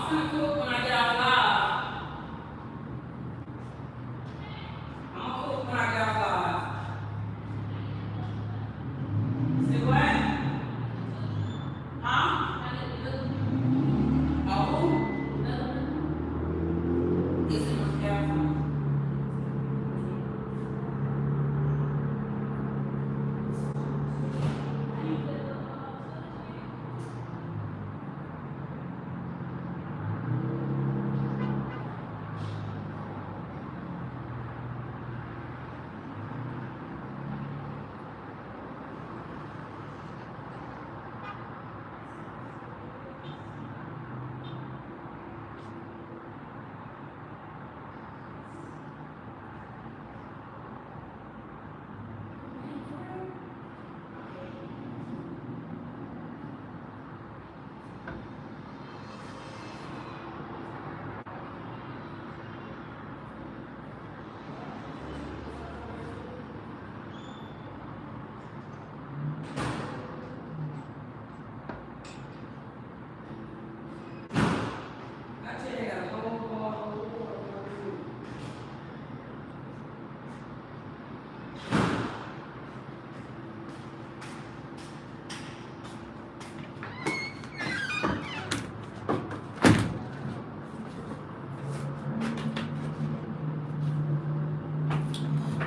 finna cook when I get off live. I'm gonna cook when I get off live. Say what? Huh? Oh? Is it my bathroom?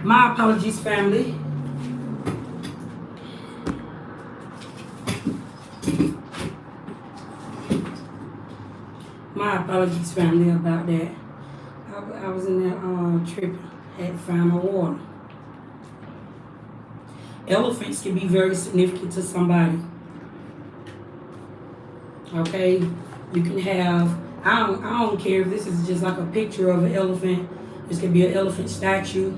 My apologies, family. My apologies, family, about that. I was in that tripping. Had to find my water. Elephants can be very significant to somebody. Okay, you can have. I don't care if this is just like a picture of an elephant. This could be an elephant statue.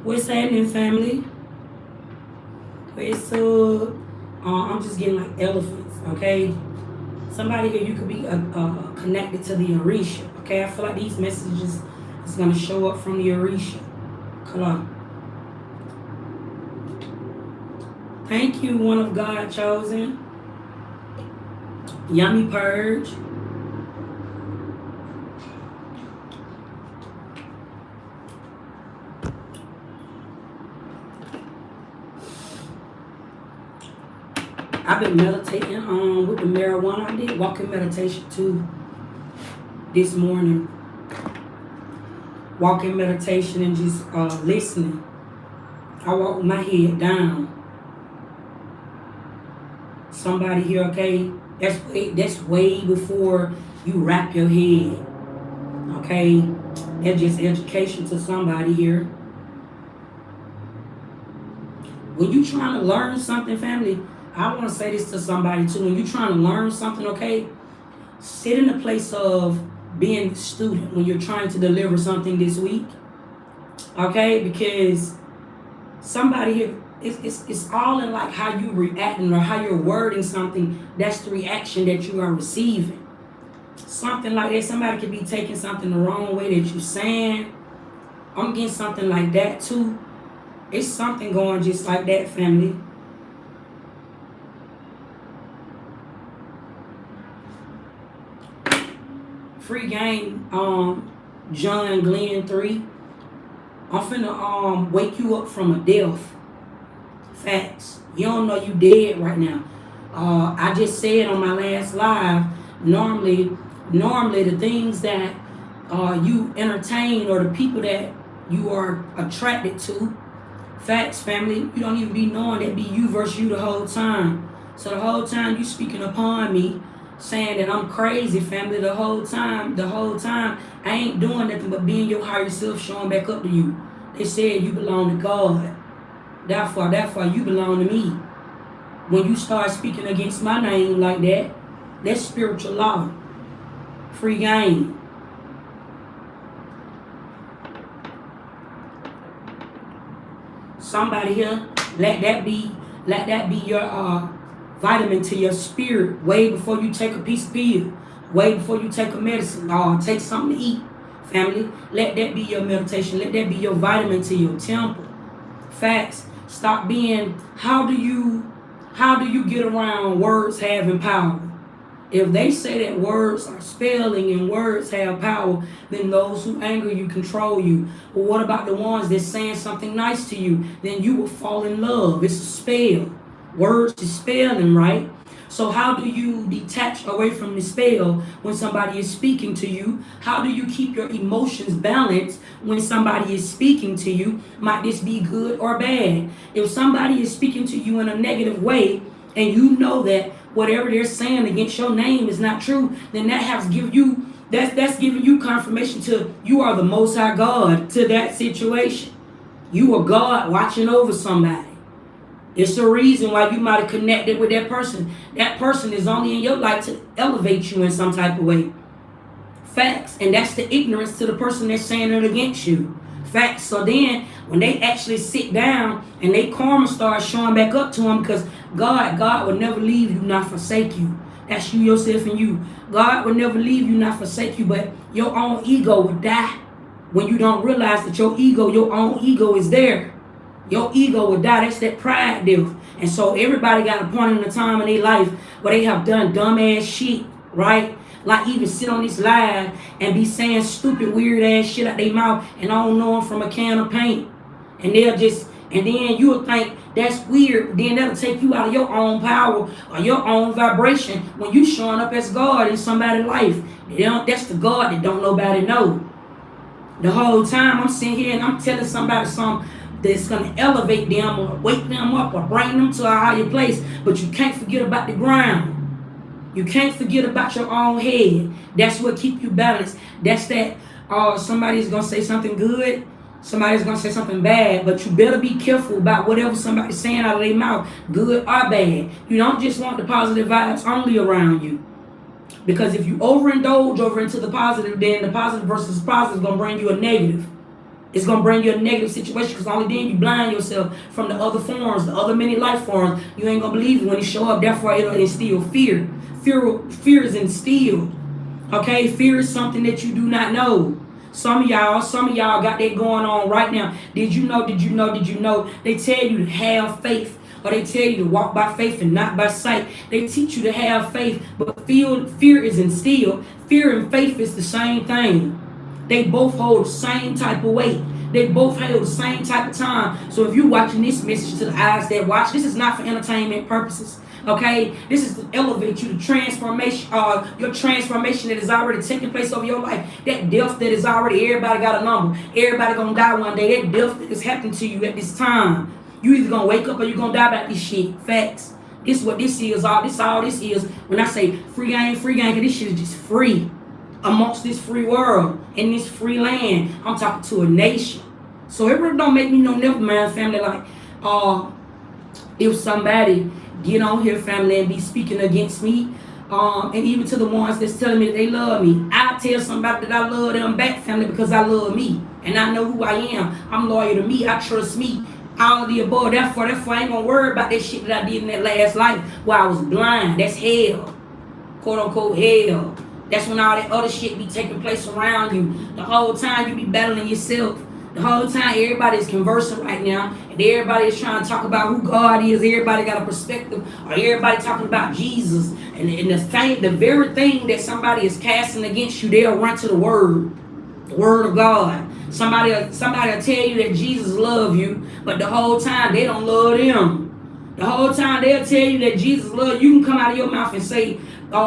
What's happening, family? It's I'm just getting like elephants, okay? Somebody here, you could be connected to the Orisha, okay? I feel like these messages is gonna show up from the Orisha. Come on. Thank you, one of God chosen. Yummy Purge. I've been meditating with the marijuana. I did walking meditation too this morning. Walking meditation and just listening. I walk with my head down. Somebody here, okay? That's way before you wrap your head. Okay? That's just education to somebody here. When you trying to learn something, family, I want to say this to somebody too. When you're trying to learn something, okay, sit in the place of being a student when you're trying to deliver something this week. Okay, because somebody here, it's all in like how you reacting or how you're wording something. That's the reaction that you are receiving. Something like that. Somebody could be taking something the wrong way that you're saying. I'm getting something like that too. It's something going just like that, family. Free game, John Glenn 3. I'm finna wake you up from a death. Facts. You don't know you dead right now. I just said on my last live, normally the things that you entertain or the people that you are attracted to, facts, family, you don't even be knowing that be you versus you the whole time. So the whole time you speaking upon me, saying that I'm crazy, family, the whole time, I ain't doing nothing but being your higher self, showing back up to you. They said you belong to God. Therefore, you belong to me. When you start speaking against my name like that, that's spiritual law. Free game. Somebody here, let that be your vitamin to your spirit way before you take a piece of pill, way before you take a medicine or take something to eat, family. Let that be your meditation. Let that be your vitamin to your temple. Facts. Stop being, how do you get around words having power? If they say that words are spelling and words have power, then those who anger you control you. But what about the ones that's saying something nice to you? Then you will fall in love. It's a spell. Words is spelling, right? So how do you detach away from the spell when somebody is speaking to you? How do you keep your emotions balanced when somebody is speaking to you? Might this be good or bad? If somebody is speaking to you in a negative way, and you know that whatever they're saying against your name is not true, then that has give you that's giving you confirmation to you are the most high God to that situation. You are God watching over somebody. It's a reason why you might have connected with that person. That person is only in your life to elevate you in some type of way. Facts. And that's the ignorance to the person that's saying it against you. Facts. So then when they actually sit down and they karma starts showing back up to them, because God will never leave you, not forsake you. That's you, yourself, and you. God will never leave you, not forsake you, but your own ego will die when you don't realize that your own ego is there. Your ego will die. That's that pride death. And so everybody got a point in the time in their life where they have done dumbass shit, right? Like even sit on this live and be saying stupid, weird ass shit out their mouth and I don't know them from a can of paint. And and then you'll think that's weird. Then that'll take you out of your own power or your own vibration when you showing up as God in somebody's life. That's the God that don't nobody know. The whole time I'm sitting here and I'm telling somebody something that's going to elevate them or wake them up or bring them to a higher place. But you can't forget about the ground. You can't forget about your own head. That's what keep you balanced. That's that somebody's going to say something good. Somebody's going to say something bad. But you better be careful about whatever somebody's saying out of their mouth, good or bad. You don't just want the positive vibes only around you. Because if you overindulge over into the positive, then the positive versus positive is going to bring you a negative. It's going to bring you a negative situation because only then you blind yourself from the other forms, the other many life forms. You ain't going to believe it when it show up. Therefore, it'll instill fear. Fear is instilled. Okay? Fear is something that you do not know. Some of y'all got that going on right now. Did you know? They tell you to have faith. Or they tell you to walk by faith and not by sight. They teach you to have faith, but fear is instilled. Fear and faith is the same thing. They both hold the same type of weight. They both hold the same type of time. So if you're watching this message to the eyes that watch, this is not for entertainment purposes. Okay? This is to elevate you to transformation, your transformation that is already taking place over your life. That death that is already, everybody got a number. Everybody gonna die one day. That death that is happening to you at this time. You either gonna wake up or you gonna die about this shit. Facts. This is what this is. All this is. When I say free game, because this shit is just free. Amongst this free world, in this free land, I'm talking to a nation. So it really don't make me no never mind, family. Like, if somebody get on here, family, and be speaking against me, and even to the ones that's telling me that they love me, I tell somebody that I love them back, family, because I love me, and I know who I am. I'm loyal to me. I trust me. All of the above. Therefore, I ain't gonna worry about that shit that I did in that last life where I was blind. That's hell, quote unquote hell. That's when all that other shit be taking place around you. The whole time you be battling yourself. The whole time everybody is conversing right now. And everybody is trying to talk about who God is. Everybody got a perspective. Or everybody talking about Jesus. And the very thing that somebody is casting against you, they'll run to the word of God. Somebody will tell you that Jesus loves you. But the whole time they don't love them. The whole time they'll tell you that Jesus loves you. You can come out of your mouth and say,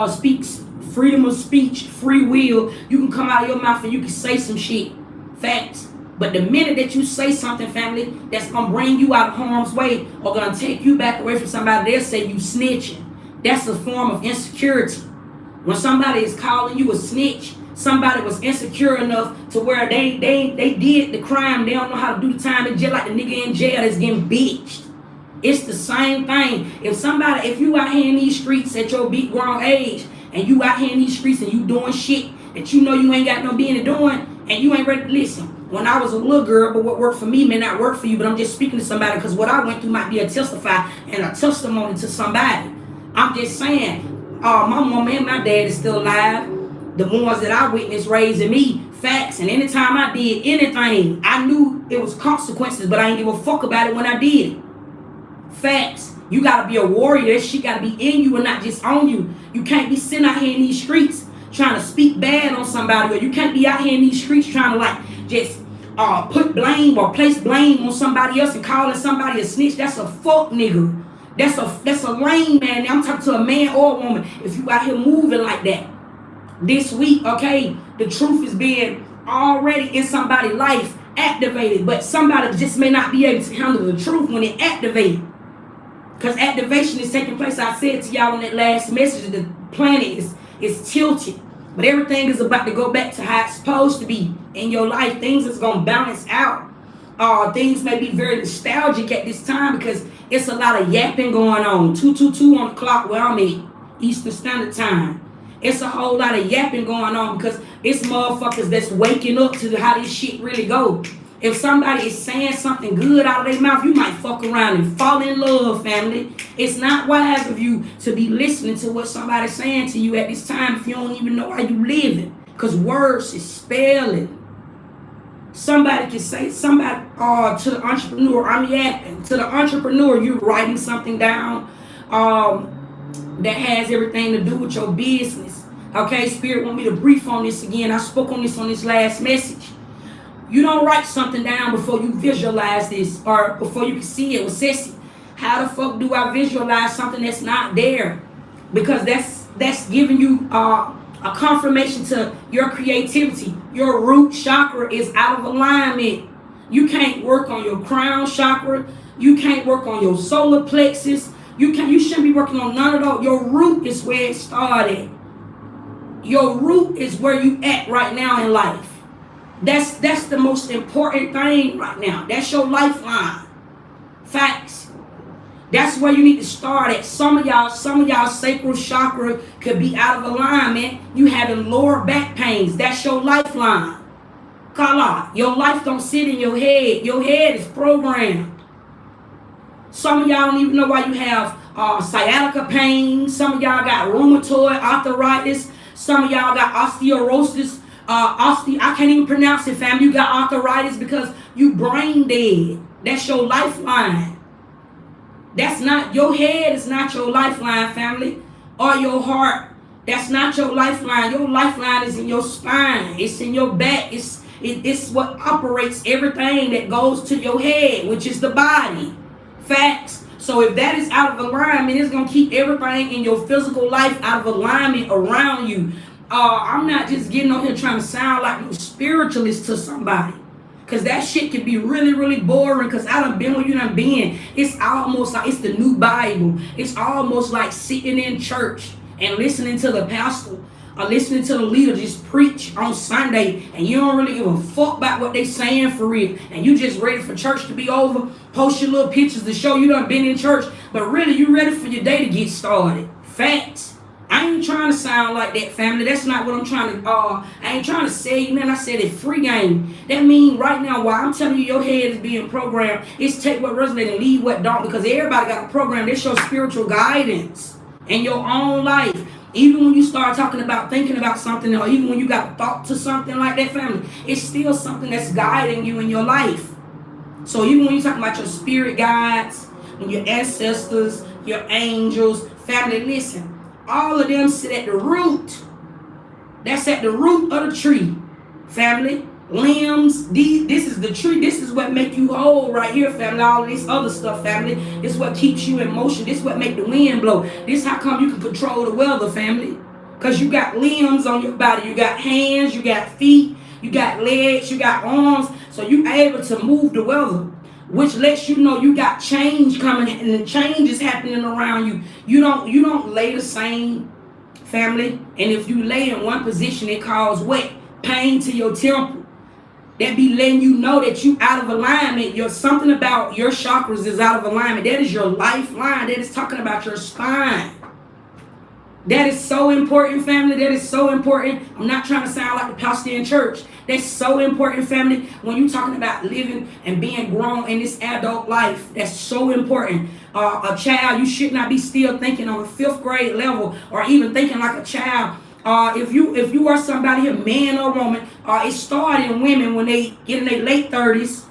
speaks freedom of speech, free will. You can come out of your mouth and you can say some shit. Facts. But the minute that you say something, family, that's going to bring you out of harm's way or going to take you back away from somebody, they'll say you snitching. That's a form of insecurity. When somebody is calling you a snitch, somebody was insecure enough to where they did the crime. They don't know how to do the time in jail, like the nigga in jail that's getting bitched. It's the same thing. If you out here in these streets at your big grown age, and you out here in these streets and you doing shit that you know you ain't got no business doing, and you ain't ready to listen. When I was a little girl, but what worked for me may not work for you, but I'm just speaking to somebody because what I went through might be a testify and a testimony to somebody. I'm just saying, my mama and my dad is still alive. The ones that I witnessed raising me, facts. And anytime I did anything, I knew it was consequences, but I didn't give a fuck about it when I did it. Facts. You gotta be a warrior. That shit gotta be in you and not just on you. You can't be sitting out here in these streets trying to speak bad on somebody, or you can't be out here in these streets trying to like just put blame or place blame on somebody else and calling somebody a snitch. That's a fuck nigga. That's a lame man. Now I'm talking to a man or a woman. If you out here moving like that this week, okay, the truth is being already in somebody's life activated, but somebody just may not be able to handle the truth when it activated. Because activation is taking place. I said to y'all in that last message, the planet is tilted. But everything is about to go back to how it's supposed to be in your life. Things is going to balance out. Things may be very nostalgic at this time because it's a lot of yapping going on. 222 on the clock where I'm at, Eastern Standard Time. It's a whole lot of yapping going on because it's motherfuckers that's waking up to how this shit really goes. If somebody is saying something good out of their mouth, you might fuck around and fall in love, family. It's not wise of you to be listening to what somebody's saying to you at this time if you don't even know how you living. Because words is spelling. Somebody can say, somebody, to the entrepreneur, I'm yapping. To the entrepreneur, you're writing something down that has everything to do with your business. Okay, Spirit want me to brief on this again. I spoke on this last message. You don't write something down before you visualize this or before you can see it or assess it. How the fuck do I visualize something that's not there? Because that's giving you a confirmation to your creativity. Your root chakra is out of alignment. You can't work on your crown chakra. You can't work on your solar plexus. You shouldn't be working on none of those. Your root is where it started. Your root is where you at right now in life. That's the most important thing right now. That's your lifeline. Facts. That's where you need to start at. Some of y'all sacral chakra could be out of alignment. You having lower back pains. That's your lifeline. Kala, your life don't sit in your head. Your head is programmed. Some of y'all don't even know why you have sciatica pain. Some of y'all got rheumatoid arthritis. Some of y'all got osteoporosis. I can't even pronounce it, fam. You got arthritis because you brain dead. That's your lifeline. That's not, your head is not your lifeline, family, or your heart. That's not your lifeline. Your lifeline is in your spine. It's in your back. It's what operates everything that goes to your head, which is the body. Facts. So if that is out of alignment, it's going to keep everything in your physical life out of alignment around you. I'm not just getting on here trying to sound like a spiritualist to somebody. Because that shit can be really, really boring because I done been where you done been. It's almost like it's the new Bible. It's almost like sitting in church and listening to the pastor or listening to the leader just preach on Sunday and you don't really give a fuck about what they saying for real. And you just ready for church to be over, post your little pictures to show you done been in church. But really, you ready for your day to get started. Facts. I ain't trying to sound like that, family. That's not what I'm trying to, I ain't trying to say you, man. I said it free game. That means right now, while I'm telling you your head is being programmed, it's take what resonates and leave what don't, because everybody got a program. That's your spiritual guidance in your own life. Even when you start talking about thinking about something, or even when you got a thought to something like that, family, it's still something that's guiding you in your life. So even when you're talking about your spirit guides, and your ancestors, your angels, family, listen. All of them sit at the root. That's at the root of the tree. Family, limbs, this is the tree. This is what make you whole right here, family. All of this other stuff, family. This is what keeps you in motion. This is what make the wind blow. This is how come you can control the weather, family. Because you got limbs on your body. You got hands, you got feet, you got legs, you got arms. So you able to move the weather, which lets you know you got change coming and the change is happening around you. You don't lay the same, family. And if you lay in one position, it causes what? Pain to your temple. That be letting you know that you out of alignment. Something about your chakras is out of alignment. That is your lifeline. That is talking about your spine. That is so important, family. That is so important. I'm not trying to sound like the pastor in church. That's so important, family. When you're talking about living and being grown in this adult life, that's so important. A child, you should not be still thinking on a 5th grade level or even thinking like a child. If you are somebody here, man or woman, it started in women when they get in their late 30s,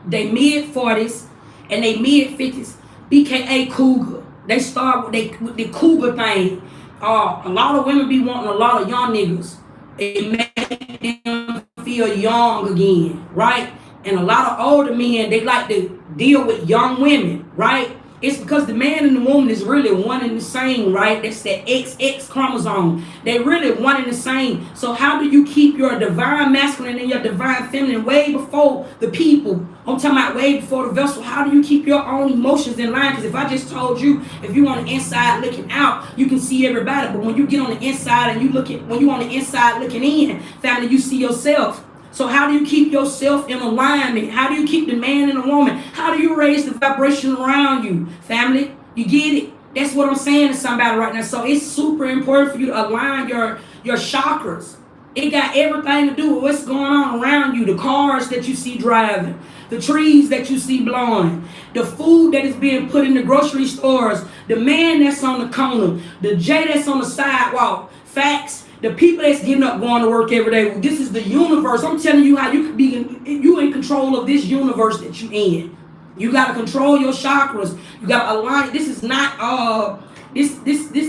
they mid 40s, and they mid 50s. BKA Cougar. They start with the Cougar thing. A lot of women be wanting a lot of young niggas. It make them feel young again, right? And a lot of older men, they like to deal with young women, right? It's because the man and the woman is really one and the same, right? That's that XX chromosome. They really one and the same. So how do you keep your divine masculine and your divine feminine way before the people? I'm talking about way before the vessel. How do you keep your own emotions in line? Because if I just told you, if you on the inside looking out, you can see everybody. But when you get on the inside and when you on the inside looking in, family, you see yourself. So how do you keep yourself in alignment? How do you keep the man and the woman? How do you raise the vibration around you, family? You get it? That's what I'm saying to somebody right now. So it's super important for you to align your chakras. It got everything to do with what's going on around you. The cars that you see driving, the trees that you see blowing, the food that is being put in the grocery stores, the man that's on the corner, the J that's on the sidewalk. Facts. The people that's getting up going to work every day. This is the universe. I'm telling you how you can be you in control of this universe that you in. You gotta control your chakras. You gotta align. This is not this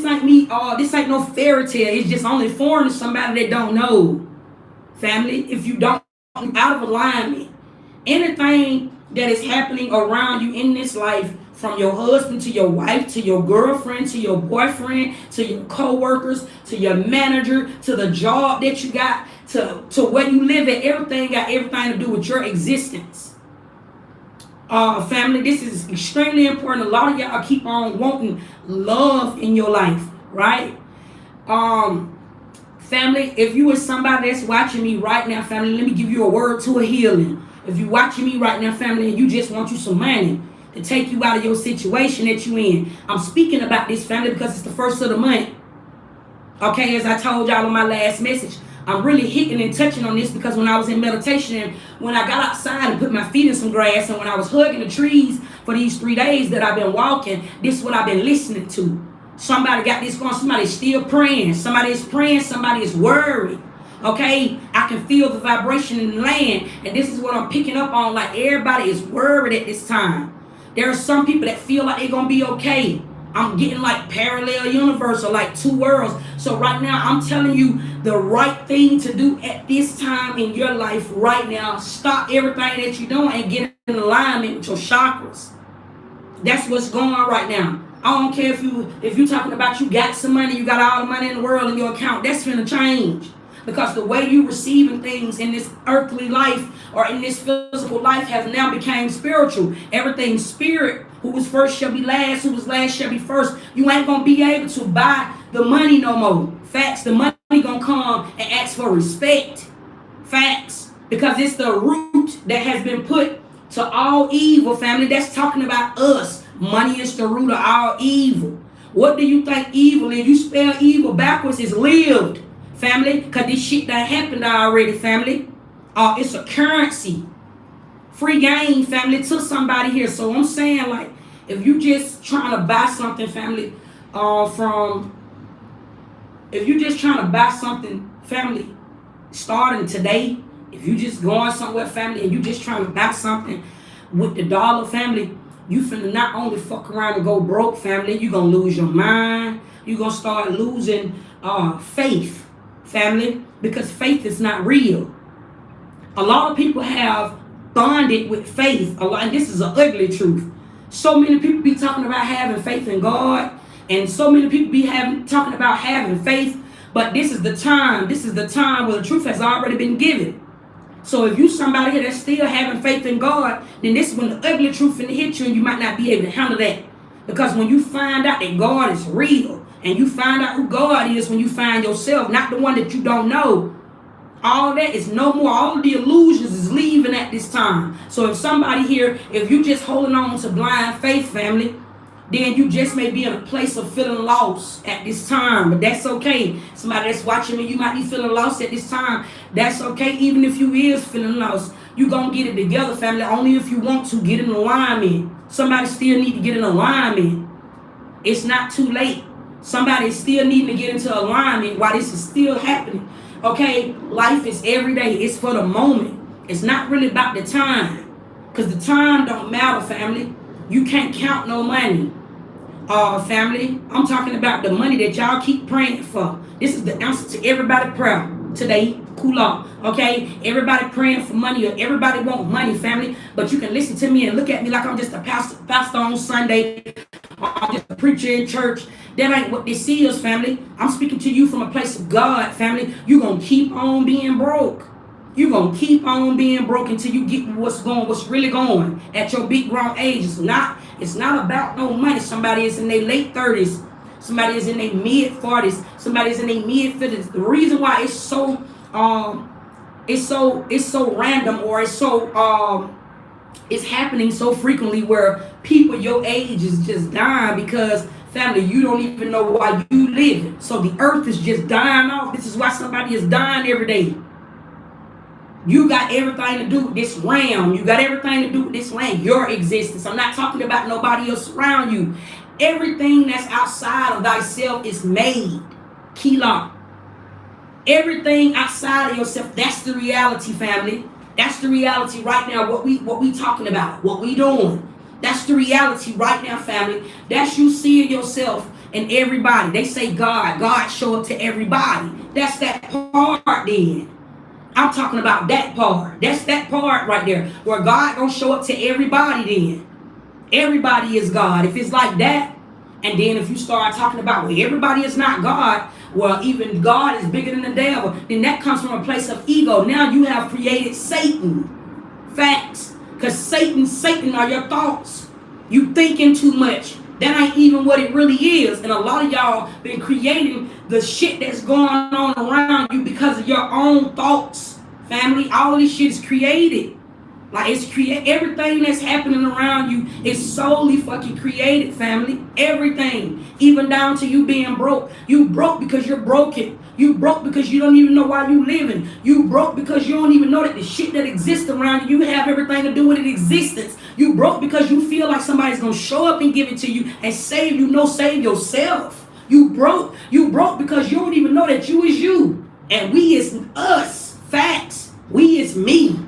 ain't me. This ain't no fairy tale. It's just only foreign to somebody that don't know. Family, if you don't out of alignment, anything that is happening around you in this life, from your husband to your wife, to your girlfriend, to your boyfriend, to your co-workers, to your manager, to the job that you got, to where you live at, everything got everything to do with your existence. Family, this is extremely important. A lot of y'all keep on wanting love in your life, right? Family, if you are somebody that's watching me right now, family, let me give you a word to a healing. If you're watching me right now, family, and you just want you some money to take you out of your situation that you in. I'm speaking about this, family, because it's the first of the month. Okay, as I told y'all in my last message, I'm really hitting and touching on this because when I was in meditation, when I got outside and put my feet in some grass, and when I was hugging the trees for these 3 days that I've been walking, this is what I've been listening to. Somebody got this going, somebody's still praying, somebody is praying, somebody is worried. Okay, I can feel the vibration in the land, and this is what I'm picking up on, like everybody is worried at this time. There are some people that feel like they're going to be okay. I'm getting like parallel universe or like two worlds. So right now, I'm telling you the right thing to do at this time in your life right now. Stop everything that you're doing and get in alignment with your chakras. That's what's going on right now. I don't care if you're talking about you got some money, you got all the money in the world in your account. That's going to change. Because the way you receiving things in this earthly life or in this physical life has now become spiritual. Everything spirit. Who was first shall be last. Who was last shall be first. You ain't going to be able to buy the money no more. Facts. The money going to come and ask for respect. Facts. Because it's the root that has been put to all evil, family. That's talking about us. Money is the root of all evil. What do you think evil is? You spell evil backwards, is lived. Family, because this shit that happened already, family. It's a currency. Free game, family, to somebody here. So I'm saying, like, if you just trying to buy something, family, if you just trying to buy something, family, starting today, if you just going somewhere, family, and you just trying to buy something with the dollar, family, you finna not only fuck around and go broke, family, you gonna lose your mind. You gonna start losing faith. Family, because faith is not real. A lot of people have bonded with faith. And this is an ugly truth. So many people be talking about having faith in God, and so many people be talking about having faith. But this is the time. This is the time where the truth has already been given. So if you somebody here that's still having faith in God, then this is when the ugly truth finna hit you, and you might not be able to handle that. Because when you find out that God is real, and you find out who God is when you find yourself, not the one that you don't know, all that is no more. All of the illusions is leaving at this time. So if somebody here, if you just holding on to blind faith, family, then you just may be in a place of feeling lost at this time. But that's okay. Somebody that's watching me, you might be feeling lost at this time. That's okay. Even if you is feeling lost, you gonna get it together, family. Only if you want to get in alignment. Somebody still need to get in alignment. It's not too late. Somebody still needing to get into alignment while this is still happening. Okay, life is every day. It's for the moment. It's not really about the time. Because the time don't matter, family. You can't count no money. Family, I'm talking about the money that y'all keep praying for. This is the answer to everybody's prayer today. Cool off, okay? Everybody praying for money, or everybody want money, family. But you can listen to me and look at me like I'm just a pastor on Sunday. I'm just a preacher in church. That ain't what this is, family. I'm speaking to you from a place of God, family. You're going to keep on being broke. You're going to keep on being broke until you get what's really going at your big grown age. It's not about no money. Somebody is in their late 30s. Somebody is in their mid 40s. Somebody is in their mid 50s. The reason why it's so random, or it's happening so frequently where people your age is just dying because, family, you don't even know why you live. So the earth is just dying off. This is why somebody is dying every day. You got everything to do with this realm. You got everything to do with this land, your existence. I'm not talking about nobody else around you. Everything that's outside of thyself is made. Kila. Everything outside of yourself, that's the reality, family. That's the reality right now. What we talking about, what we doing. That's the reality right now, family. That's you seeing yourself in everybody. They say God show up to everybody. That's that part then. I'm talking about that part. That's that part right there where God don't show up to everybody then. Everybody is God. If it's like that, and then if you start talking about, well, everybody is not God, well, even God is bigger than the devil, then that comes from a place of ego. Now you have created Satan. Facts. Because Satan are your thoughts. You thinking too much. That ain't even what it really is. And a lot of y'all been creating the shit that's going on around you because of your own thoughts. Family, all of this shit is created. Like, everything that's happening around you is solely fucking created, family. Everything. Even down to you being broke. You broke because you're broken. You broke because you don't even know why you living. You broke because you don't even know that the shit that exists around you have everything to do with its existence. You broke because you feel like somebody's gonna show up and give it to you and save you. No, save yourself. You broke because you don't even know that you is you. And we is us. Facts. We is me.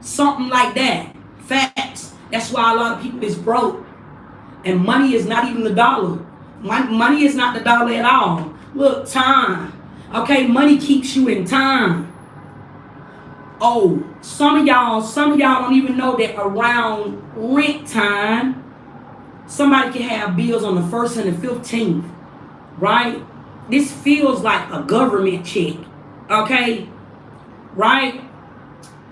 Something like that. Facts. That's why a lot of people is broke. And money is not even the dollar. Money is not the dollar at all. Look, time. Okay, money keeps you in time. Oh, some of y'all don't even know that around rent time, somebody can have bills on the 1st and the 15th, right? This feels like a government check, okay? Right?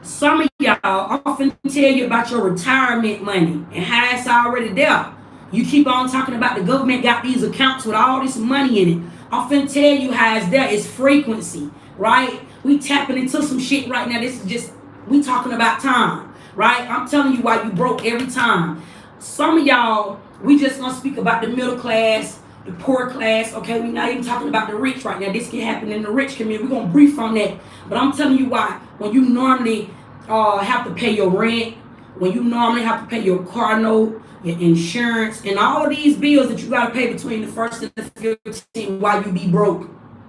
Some of y'all often tell you about your retirement money and how it's already there. You keep on talking about the government got these accounts with all this money in it. Often tell you how it's there. It's frequency, right? We tapping into some shit right now. This is just, we talking about time, right? I'm telling you why you broke every time. Some of y'all, we just gonna speak about the middle class, the poor class, okay? We're not even talking about the rich right now. This can happen in the rich community. We're gonna brief on that. But I'm telling you why. When you normally have to pay your rent, when you normally have to pay your car note, your insurance, and all of these bills that you got to pay between the 1st and the 15th, why you be broke,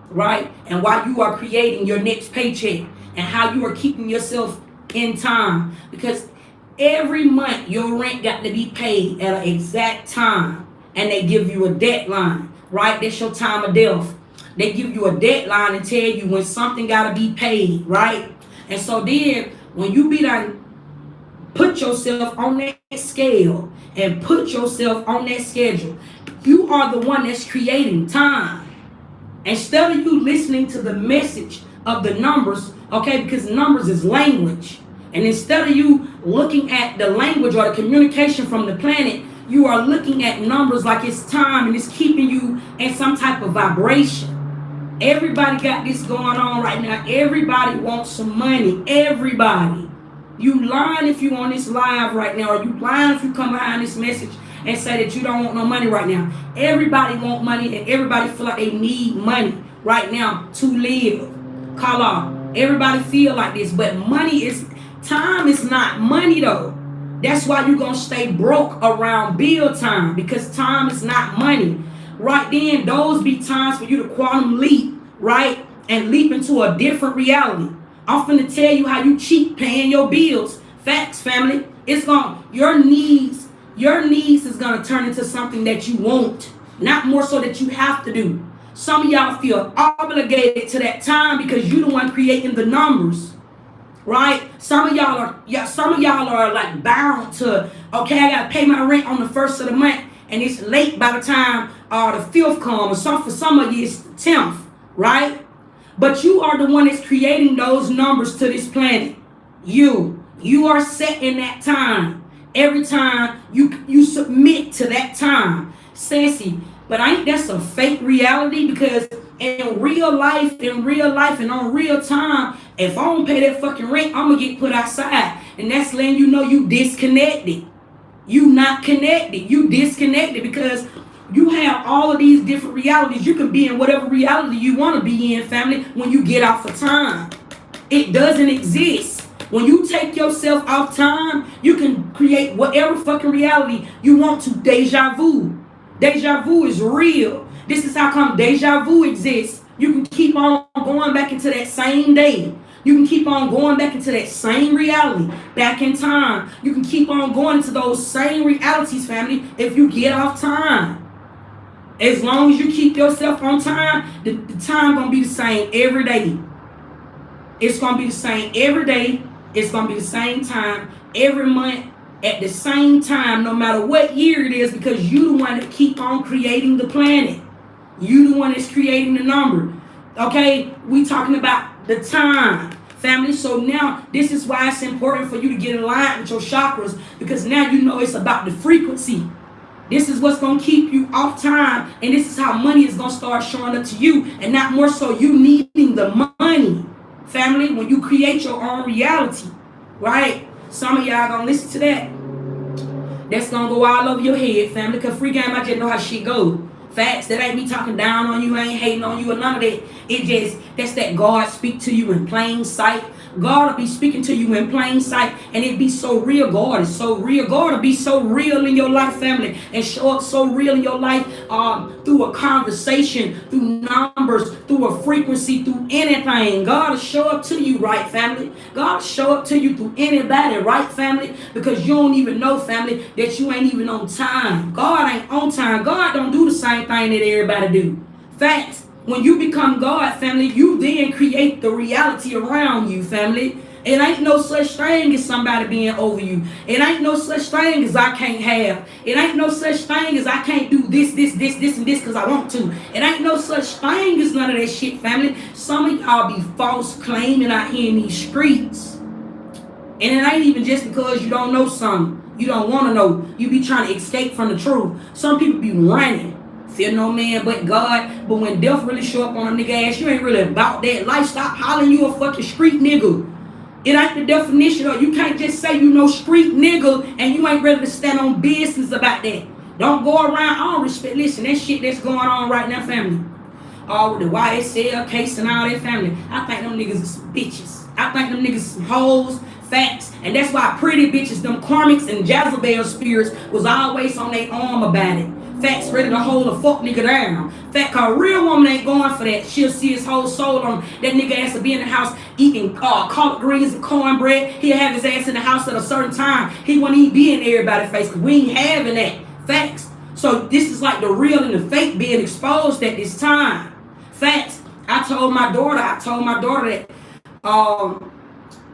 right? And why you are creating your next paycheck and how you are keeping yourself in time. Because every month your rent got to be paid at an exact time, and they give you a deadline, right? That's your time of death. They give you a deadline and tell you when something got to be paid, right? And so then when you be done, put yourself on that scale and put yourself on that schedule. You are the one that's creating time. Instead of you listening to the message of the numbers, okay, because numbers is language. And instead of you looking at the language or the communication from the planet, you are looking at numbers like it's time and it's keeping you in some type of vibration. Everybody got this going on right now. Everybody wants some money. Everybody. You lying if you on this live right now, or you lying if you come behind this message and say that you don't want no money right now. Everybody want money, and everybody feel like they need money right now to live. Call off. Everybody feel like this, but time is not money though. That's why you're gonna stay broke around bill time, because time is not money. Right then, those be times for you to quantum leap, right? And leap into a different reality. I'm finna tell you how you cheat paying your bills. Facts, family. Your needs Your needs is going to turn into something that you want, not more so that you have to do. Some of y'all feel obligated to that time because you the one creating the numbers, right? Some of y'all are like bound to, okay, I gotta pay my rent on the first of the month, and it's late by the time the fifth comes, or some for some of you it's the 10th, right? But you are the one that's creating those numbers to this planet. You are set in that time. Every time you submit to that time. Sassy, but ain't that's a fake reality? Because in real life and on real time, if I don't pay that fucking rent, I'm gonna get put outside. And that's letting you know you disconnected. You not connected. You disconnected because you have all of these different realities. You can be in whatever reality you want to be in, family, when you get off of time. It doesn't exist. When you take yourself off time, you can create whatever fucking reality you want to. Deja vu. Deja vu is real. This is how come deja vu exists. You can keep on going back into that same day. You can keep on going back into that same reality, back in time. You can keep on going into those same realities, family, if you get off time. As long as you keep yourself on time, the time gonna be the same every day. It's gonna be the same every day. It's gonna be the same time every month at the same time, no matter what year it is, because you the one that keep on creating the planet. You the one that's creating the number. Okay, we talking about the time, family. So now this is why it's important for you to get aligned with your chakras, because now you know it's about the frequency. This is what's going to keep you off time, and this is how money is going to start showing up to you, and not more so you needing the money, family, when you create your own reality, right? Some of y'all going to listen to that. That's going to go all over your head, family, because free game, I just know how shit goes. Facts, that ain't me talking down on you, I ain't hating on you or none of that. It just, that's that God speak to you in plain sight. God will be speaking to you in plain sight, and it be so real. God is so real. God will be so real in your life, family, and show up so real in your life through a conversation, through numbers, through a frequency, through anything. God will show up to you, right, family? God will show up to you through anybody, right, family? Because you don't even know, family, that you ain't even on time. God ain't on time. God don't do the same thing that everybody do. Facts. When you become God, family, you then create the reality around you, family. It ain't no such thing as somebody being over you. It ain't no such thing as I can't have. It ain't no such thing as I can't do this, and this because I want to. It ain't no such thing as none of that shit, family. Some of y'all be false claiming out here in these streets. And it ain't even just because you don't know something. You don't want to know. You be trying to escape from the truth. Some people be running. Fear no man but God. But when death really show up on a nigga ass, you ain't really about that life. Stop hollering you a fucking street nigga. It ain't the definition of, you can't just say you know street nigga and you ain't ready to stand on business about that. Don't go around, I don't respect, listen, that shit that's going on right now, family. All with the YSL case and all that, family. I think them niggas are some bitches. I think them niggas some hoes. Facts. And that's why pretty bitches, them karmics and Jezebel spirits was always on their arm about it. Facts, ready to hold a fuck nigga down. Fact, cause a real woman ain't going for that. She'll see his whole soul on that nigga ass to be in the house eating collard greens and cornbread. He'll have his ass in the house at a certain time. He won't even be in everybody's face because we ain't having that. Facts. So this is like the real and the fake being exposed at this time. Facts. I told my daughter that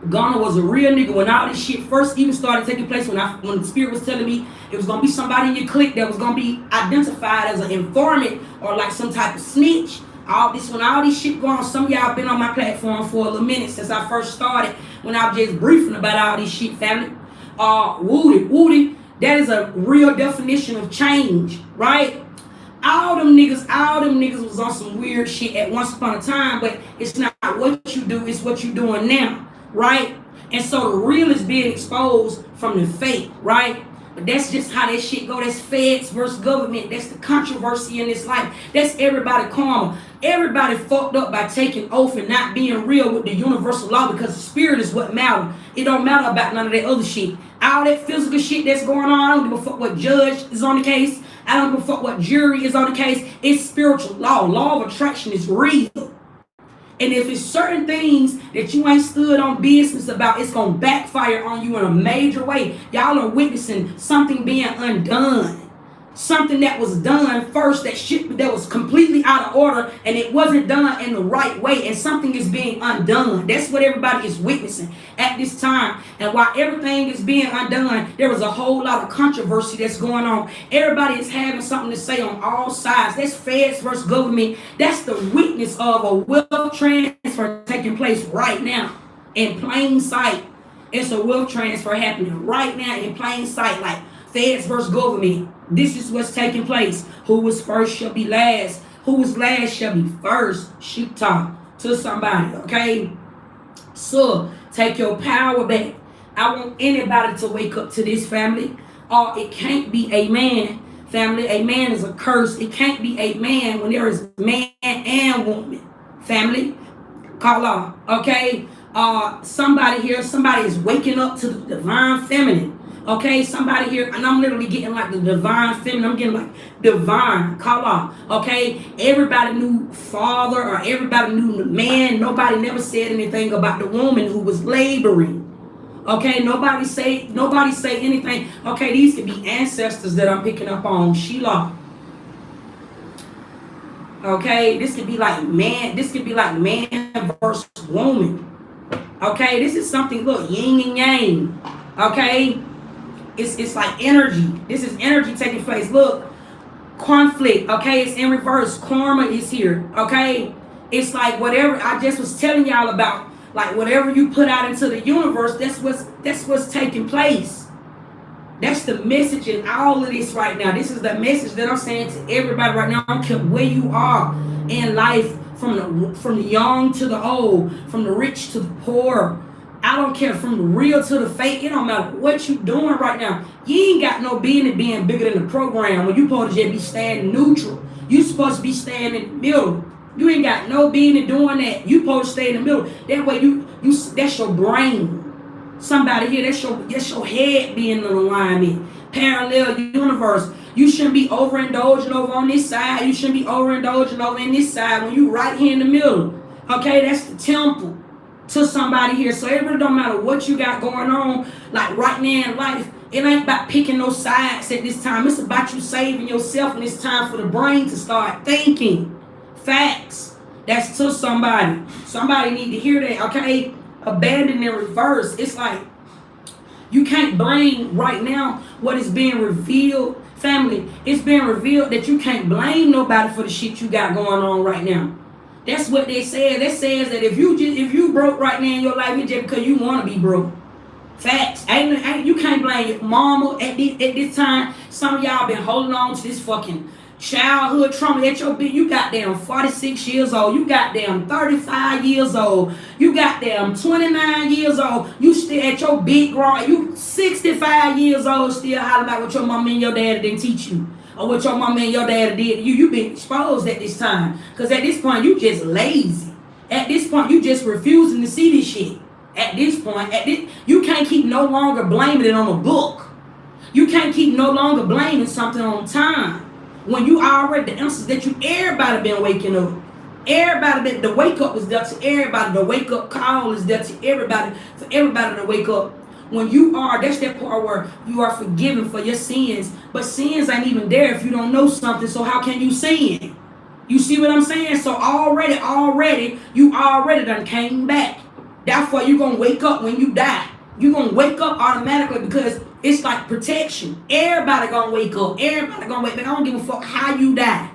Ghana was a real nigga when all this shit first even started taking place, when the spirit was telling me it was gonna be somebody in your clique that was gonna be identified as an informant or like some type of snitch. When all this shit going on, some of y'all been on my platform for a little minute since I first started, when I was just briefing about all this shit, family. Woody, that is a real definition of change, right? All them niggas was on some weird shit at once upon a time, but it's not what you do, it's what you doing now. Right? And so the real is being exposed from the fake, right? But that's just how that shit go. That's feds versus government. That's the controversy in this life. That's everybody karma. Everybody fucked up by taking oath and not being real with the universal law, because the spirit is what matters. It don't matter about none of that other shit. All that physical shit that's going on, I don't give a fuck what judge is on the case. I don't give a fuck what jury is on the case. It's spiritual law. Law of attraction is real. And if it's certain things that you ain't stood on business about, it's going to backfire on you in a major way. Y'all are witnessing something being undone. Something that was done first that was completely out of order, and it wasn't done in the right way, and something is being undone. That's what everybody is witnessing at this time. And while everything is being undone, there was a whole lot of controversy that's going on. Everybody is having something to say on all sides. That's feds versus government. That's the witness of a wealth transfer taking place right now in plain sight. It's a wealth transfer happening right now in plain sight, like feds versus government. This is what's taking place. Who was first shall be last. Who was last shall be first. Shoot talk to somebody, okay? So, take your power back. I want anybody to wake up to this, family. It can't be a man, family. A man is a curse. It can't be a man when there is man and woman, family. Call off, okay? Somebody here, somebody is waking up to the divine feminine. Okay, somebody here, and I'm literally getting like the divine feminine. I'm getting like divine, call off. Okay, everybody knew father or everybody knew the man. Nobody never said anything about the woman who was laboring. Okay, nobody say anything. Okay, these could be ancestors that I'm picking up on. Sheila. Okay, this could be like man. This could be like man versus woman. Okay, this is something. Look, yin and yang. Okay. It's like energy. This is energy taking place. Look, conflict. Okay, it's in reverse. Karma is here. Okay, it's like whatever I just was telling y'all about. Like whatever you put out into the universe, that's what's taking place. That's the message in all of this right now. This is the message that I'm saying to everybody right now. I don't care where you are in life, from the young to the old, from the rich to the poor. I don't care, from the real to the fake. It don't matter what you doing right now. You ain't got no business being bigger than the program when you supposed to just be standing neutral. You supposed to be standing in the middle. You ain't got no business doing that. You supposed to stay in the middle. That way you that's your brain. Somebody here, that's your head being in alignment. Parallel universe. You shouldn't be overindulging over on this side. You shouldn't be overindulging over in this side when you right here in the middle. Okay, that's the temple to somebody here. So it really don't matter what you got going on, like right now in life. It ain't about picking no sides at this time. It's about you saving yourself, and it's time for the brain to start thinking. Facts. That's to somebody. Somebody need to hear that, okay? Abandon and reverse. It's like you can't blame right now what is being revealed. Family, it's being revealed that you can't blame nobody for the shit you got going on right now. That's what they said. That says that if you broke right now in your life, it's just because you want to be broke. Facts. You can't blame your mama at this time. Some of y'all been holding on to this fucking childhood trauma at your bit. You got damn 46 years old. You got damn 35 years old. You got damn 29 years old. You still at your big grown. You 65 years old still hollering about what your mama and your daddy didn't teach you. Or what your mama and your daddy did. You been exposed at this time. Because at this point, you just lazy. At this point, you just refusing to see this shit. At this point, you can't keep no longer blaming it on a book. You can't keep no longer blaming something on time. When you already, the answers that everybody been waking up. Everybody, the wake up is there to everybody. The wake up call is there to everybody. For everybody to wake up. When you are, that's that part where you are forgiven for your sins. But sins ain't even there if you don't know something. So how can you sin? You see what I'm saying? So you already done came back. That's why you're going to wake up when you die. You're going to wake up automatically because it's like protection. Everybody going to wake up. Everybody going to wake up. I don't give a fuck how you die.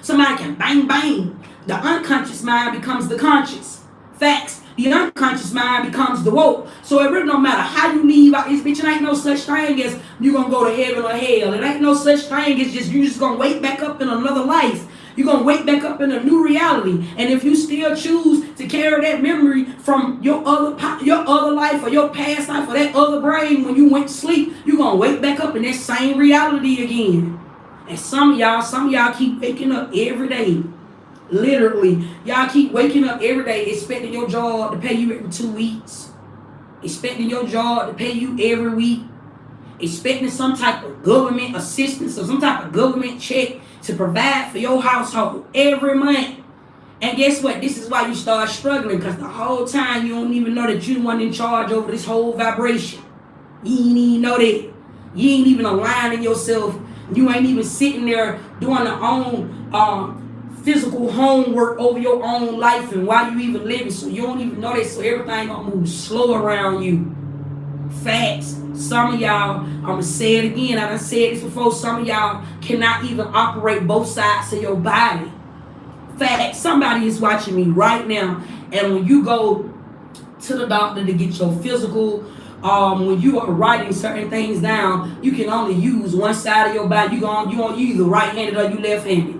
Somebody can bang, bang. The unconscious mind becomes the conscious. Facts. The unconscious mind becomes the woke. So it really don't matter how you leave out this bitch. It ain't no such thing as you gonna go to heaven or hell. It ain't no such thing as you just gonna wake back up in another life. You're gonna wake back up in a new reality. And if you still choose to carry that memory from your other life or your past life or that other brain when you went to sleep, you're gonna wake back up in that same reality again. And some of y'all keep waking up every day. Literally, y'all keep waking up every day expecting your job to pay you every 2 weeks, expecting your job to pay you every week, expecting some type of government assistance or some type of government check to provide for your household every month. And guess what? This is why you start struggling, because the whole time you don't even know that you weren't in charge over this whole vibration. You ain't even know that. You ain't even aligning yourself. You ain't even sitting there doing the own physical homework over your own life and why you even living. So you don't even know that. So everything gonna move slow around you. Facts. Some of y'all, I'm gonna say it again. I done said this before. Some of y'all cannot even operate both sides of your body. Facts. Somebody is watching me right now, and when you go to the doctor to get your physical, when you are writing certain things down, you can only use one side of your body. You either right-handed or you left-handed.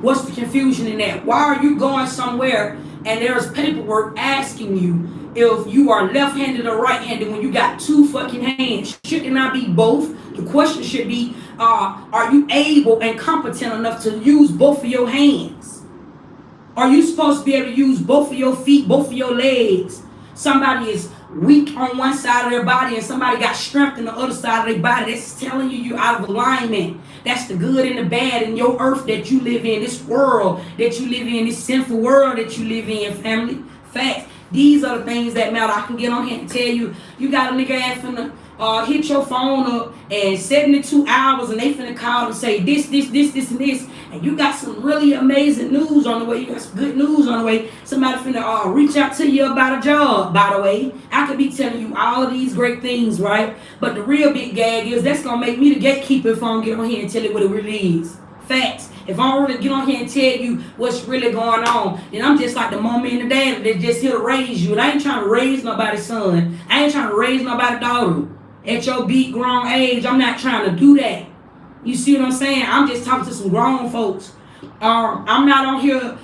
What's the confusion in that? Why are you going somewhere and there's paperwork asking you if you are left-handed or right-handed when you got two fucking hands? Should it not be both? The question should be, are you able and competent enough to use both of your hands? Are you supposed to be able to use both of your feet, both of your legs? Somebody is weak on one side of their body and somebody got strength on the other side of their body. That's telling you you're out of alignment. That's the good and the bad in your earth that you live in, this world that you live in, this sinful world that you live in, family. Facts. These are the things that matter. I can get on here and tell you, you got a nigga ass finna hit your phone up and 72 hours and they finna call and say this, and this. And you got some really amazing news on the way. You got some good news on the way. Somebody finna reach out to you about a job, by the way. I could be telling you all of these great things, right? But the real big gag is that's gonna make me the gatekeeper if I don't get on here and tell you what it really is. Facts. If I don't really get on here and tell you what's really going on, then I'm just like the mommy and the dad that's just here to raise you. And I ain't trying to raise nobody's son. I ain't trying to raise nobody's daughter. At your big grown age, I'm not trying to do that. You see what I'm saying? I'm just talking to some grown folks. I'm not on here,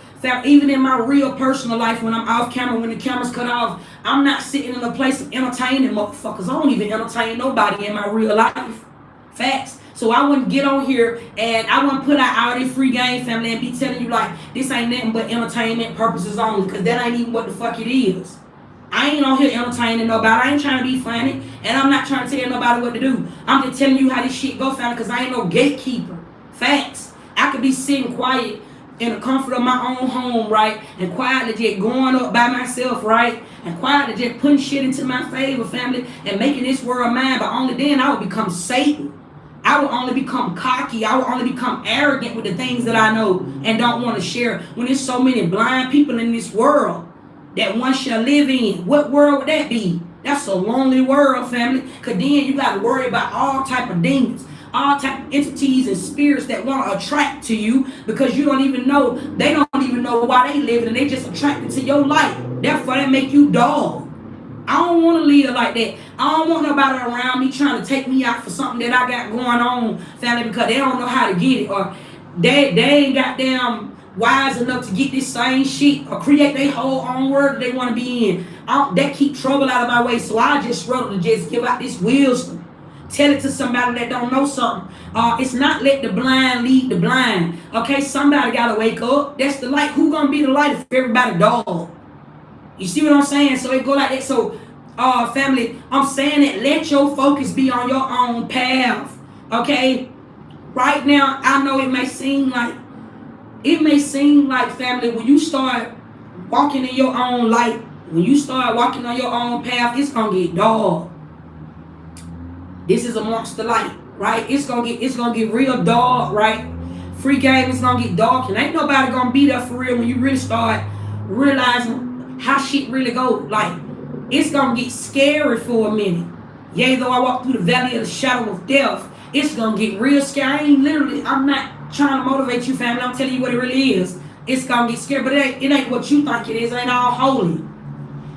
even in my real personal life when I'm off camera, when the camera's cut off, I'm not sitting in a place of entertaining motherfuckers. I don't even entertain nobody in my real life. Facts. So I wouldn't get on here and I wouldn't put out all this free game, family, and be telling you like this ain't nothing but entertainment purposes only, because that ain't even what the fuck it is. I ain't on here entertaining nobody. I ain't trying to be funny, and I'm not trying to tell nobody what to do. I'm just telling you how this shit go, family, because I ain't no gatekeeper. Facts. I could be sitting quiet in the comfort of my own home, right, and quietly just going up by myself, right, and quietly just putting shit into my favor, family, and making this world mine. But only then I would become Satan. I will only become cocky. I will only become arrogant with the things that I know and don't want to share. When there's so many blind people in this world that one shall live in, what world would that be? That's a lonely world, family. Because then you got to worry about all type of demons, all type of entities and spirits that want to attract to you because you don't even know. They don't even know why they live, and they just attracted to your light. Therefore, they make you dog. I don't want to live like that. I don't want nobody around me trying to take me out for something that I got going on, family, because they don't know how to get it, or they ain't goddamn wise enough to get this same shit or create their whole own world that they want to be in. That keep trouble out of my way, so I just rather just give out this wisdom. Tell it to somebody that don't know something. It's not let the blind lead the blind. Okay, somebody got to wake up. That's the light. Who gonna be the light if everybody dog? You see what I'm saying? So it go like that. So, family, I'm saying that let your focus be on your own path. Okay? Right now, I know it may seem like, family, when you start walking in your own light, when you start walking on your own path, it's gonna get dark. This is amongst the light, right? It's gonna get real dark, right? Free game is gonna get dark, and ain't nobody gonna be there for real when you really start realizing how shit really go. Like, it's gonna get scary for a minute. Yea, though I walk through the valley of the shadow of death, it's gonna get real scary. I'm not trying to motivate you, family. I'm telling you what it really is. It's gonna get scary, but it ain't what you think it is. It ain't all holy.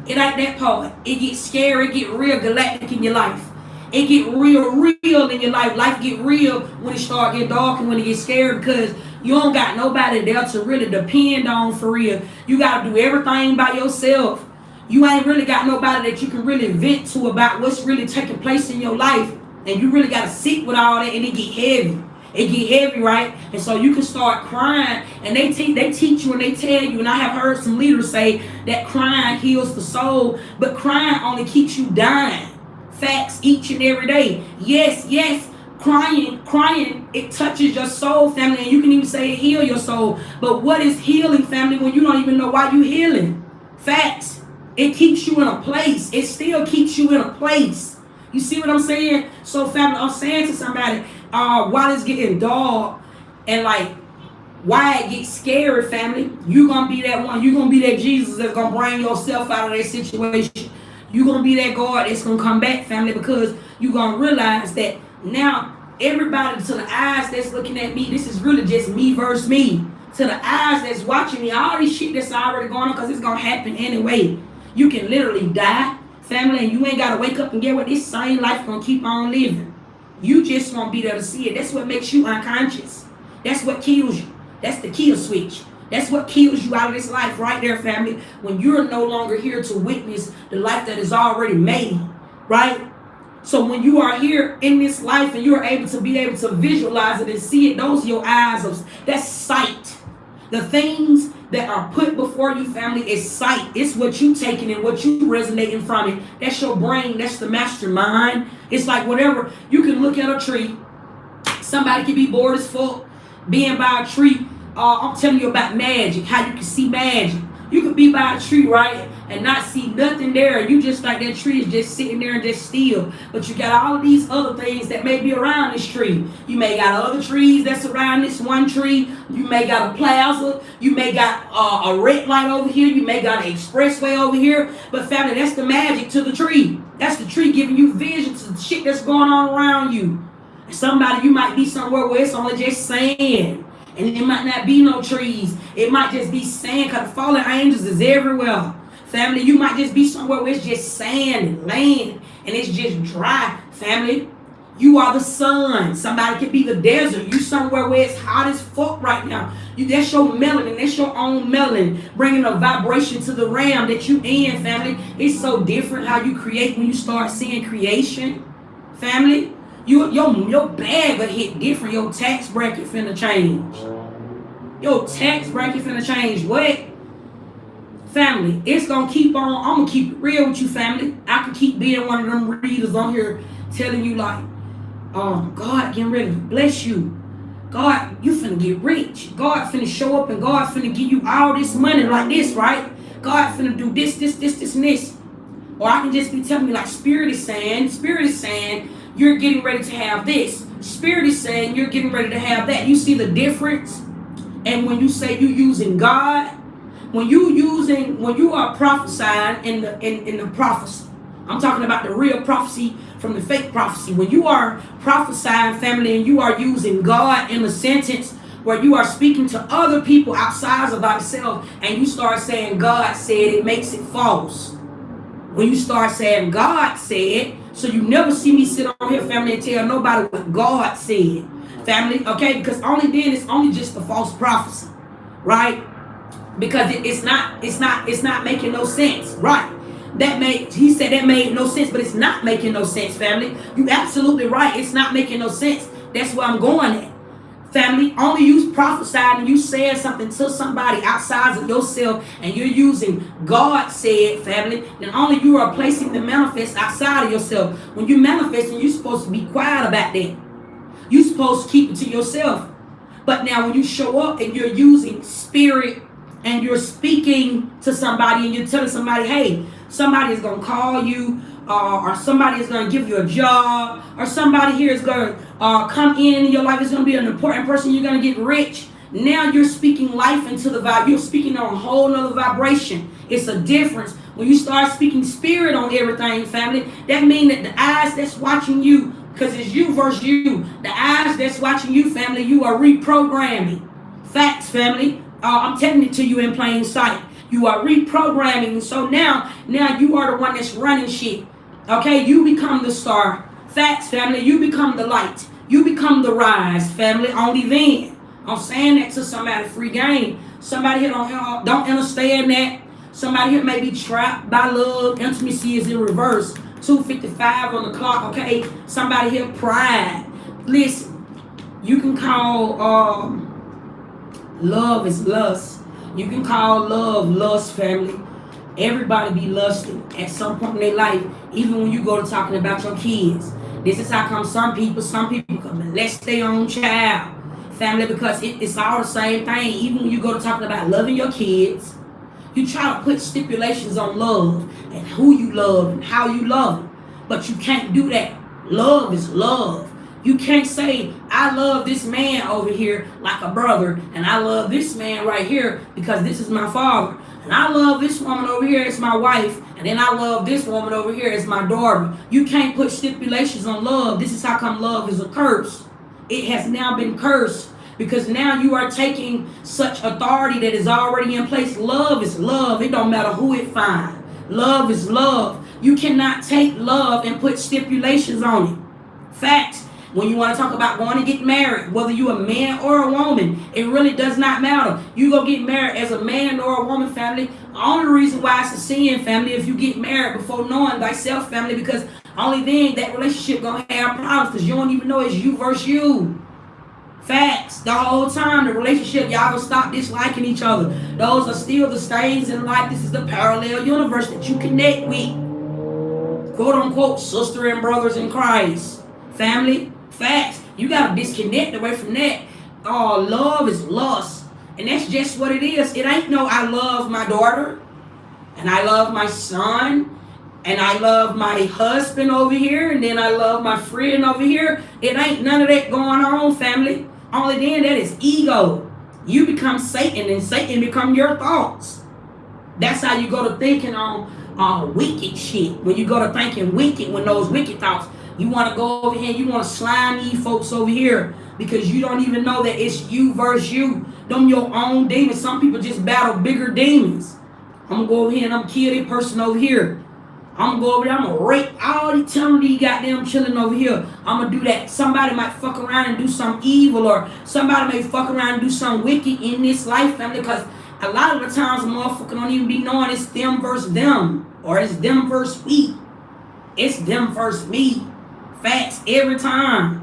It ain't that part. It gets scary, it get real galactic in your life. It get real in your life. Life get real when it start getting dark and when it gets scary, because you don't got nobody there to really depend on for real. You got to do everything by yourself. You ain't really got nobody that you can really vent to about what's really taking place in your life. And you really got to sit with all that, and it get heavy. It get heavy, right? And so you can start crying, and they teach you and they tell you, and I have heard some leaders say that crying heals the soul, but crying only keeps you dying. Facts each and every day. Yes, Crying, it touches your soul, family, and you can even say it heal your soul. But what is healing, family, when you don't even know why you healing? Facts. It keeps you in a place. It still keeps you in a place. You see what I'm saying? So, family, I'm saying to somebody, while it's getting dark and like why it gets scary, family, you're going to be that one. You're going to be that Jesus that's going to bring yourself out of that situation. You're going to be that God that's going to come back, family, because you're going to realize that now everybody, to the eyes that's looking at me, this is really just me versus me. To the eyes that's watching me, all this shit that's already going on, because it's going to happen anyway. You can literally die, family, and you ain't got to wake up and get what this same life going to keep on living. You just won't be there to see it. That's what makes you unconscious. That's what kills you. That's the kill switch. That's what kills you out of this life right there, family. When you're no longer here to witness the life that is already made, right? So when you are here in this life and you're able to visualize it and see it, those are your eyes. That's sight. The things that are put before you, family, is sight. It's what you taking and what you resonating from it. That's your brain. That's the mastermind. It's like whatever. You can look at a tree. Somebody can be bored as fuck being by a tree. I'm telling you about magic, how you can see magic. You could be by a tree, right, and not see nothing there. You just like that tree is just sitting there and just still. But you got all of these other things that may be around this tree. You may got other trees that's around this one tree. You may got a plaza. You may got a red light over here. You may got an expressway over here. But family, that's the magic to the tree. That's the tree giving you vision to the shit that's going on around you. Somebody, you might be somewhere where it's only just sand. And it might not be no trees. It might just be sand, because the fallen angels is everywhere. Family, you might just be somewhere where it's just sand and land and it's just dry. Family, you are the sun. Somebody could be the desert. You somewhere where it's hot as fuck right now. That's your melanin. That's your own melanin. Bringing a vibration to the realm that you in, family. It's so different how you create when you start seeing creation. Family, your bag will hit different. Your tax bracket finna change. Your tax bracket finna change. What? Family, it's gonna keep on. I'm gonna keep it real with you, family. I could keep being one of them readers on here telling you like, God getting ready to bless you. God, you finna get rich. God finna show up and God finna give you all this money like this, right? God finna do this, and this. Or I can just be telling me like Spirit is saying, you're getting ready to have this. Spirit is saying you're getting ready to have that. You see the difference? And when you say you using God, when you are prophesying in the prophecy, I'm talking about the real prophecy from the fake prophecy. When you are prophesying, family, and you are using God in a sentence where you are speaking to other people outside of thyself, and you start saying God said, it makes it false. When you start saying God said, so you never see me sit on here, family, and tell nobody what God said, family, okay? Because only then it's only just a false prophecy, right? Because it's not making no sense, right? He said that made no sense, but it's not making no sense, family. You absolutely right. It's not making no sense. That's where I'm going at. Family, only you prophesying and you saying something to somebody outside of yourself and you're using God said, family, then only you are placing the manifest outside of yourself. When you manifesting, you're supposed to be quiet about that. You're supposed to keep it to yourself. But now when you show up and you're using spirit and you're speaking to somebody and you're telling somebody, hey, somebody is going to call you, or somebody is going to give you a job, or somebody here is going to come in your life, is going to be an important person, you're going to get rich. Now you're speaking life into the vibe. You're speaking on a whole nother vibration. It's a difference. When you start speaking spirit on everything, family, that means that the eyes that's watching you, because it's you versus you, the eyes that's watching you, family, you are reprogramming. Facts, family. I'm telling it to you in plain sight. You are reprogramming. So now you are the one that's running shit. Okay, you become the star. Facts, family. You become the light. You become the rise, family. Only then. I'm saying that to somebody. Free game. Somebody here don't understand that. Somebody here may be trapped by love. Intimacy is in reverse. 2:55 on the clock. Okay. Somebody here pride. Listen. You can call love is lust. You can call love lust, family. Everybody be lusting at some point in their life, even when you go to talking about your kids. This is how come some people can molest their own child. Family, because it's all the same thing. Even when you go to talking about loving your kids, you try to put stipulations on love and who you love and how you love them. But you can't do that. Love is love. You can't say, I love this man over here like a brother, and I love this man right here because this is my father. And I love this woman over here as my wife, and then I love this woman over here as my daughter. You can't put stipulations on love. This is how come love is a curse. It has now been cursed because now you are taking such authority that is already in place. Love is love. It don't matter who it finds. Love is love. You cannot take love and put stipulations on it. Facts. When you want to talk about going to get married, whether you're a man or a woman, it really does not matter. You go get married as a man or a woman, family. The only reason why it's a sin, family, if you get married before knowing thyself, family, because only then that relationship going to have problems because you don't even know it's you versus you. Facts. The whole time, the relationship, y'all gonna stop disliking each other. Those are still the stages in life. This is the parallel universe that you connect with. Quote unquote, sister and brothers in Christ. Family. Facts. You gotta disconnect away from that. Oh, love is lust. And that's just what it is. It ain't no I love my daughter and I love my son and I love my husband over here and then I love my friend over here. It ain't none of that going on, family. Only then that is ego. You become Satan and Satan become your thoughts. That's how you go to thinking on wicked shit. When you go to thinking wicked, when those wicked thoughts, you want to go over here, you want to slime these folks over here because you don't even know that it's you versus you. Them your own demons. Some people just battle bigger demons. I'm going to go over here and I'm going to kill that person over here. I'm going to go over there, I'm going to rape all the time these goddamn children over here. I'm going to do that. Somebody might fuck around and do something evil, or somebody may fuck around and do something wicked in this life, family, because a lot of the times a motherfucker don't even be knowing it's them versus them, or it's them versus me. It's them versus me. Facts. Every time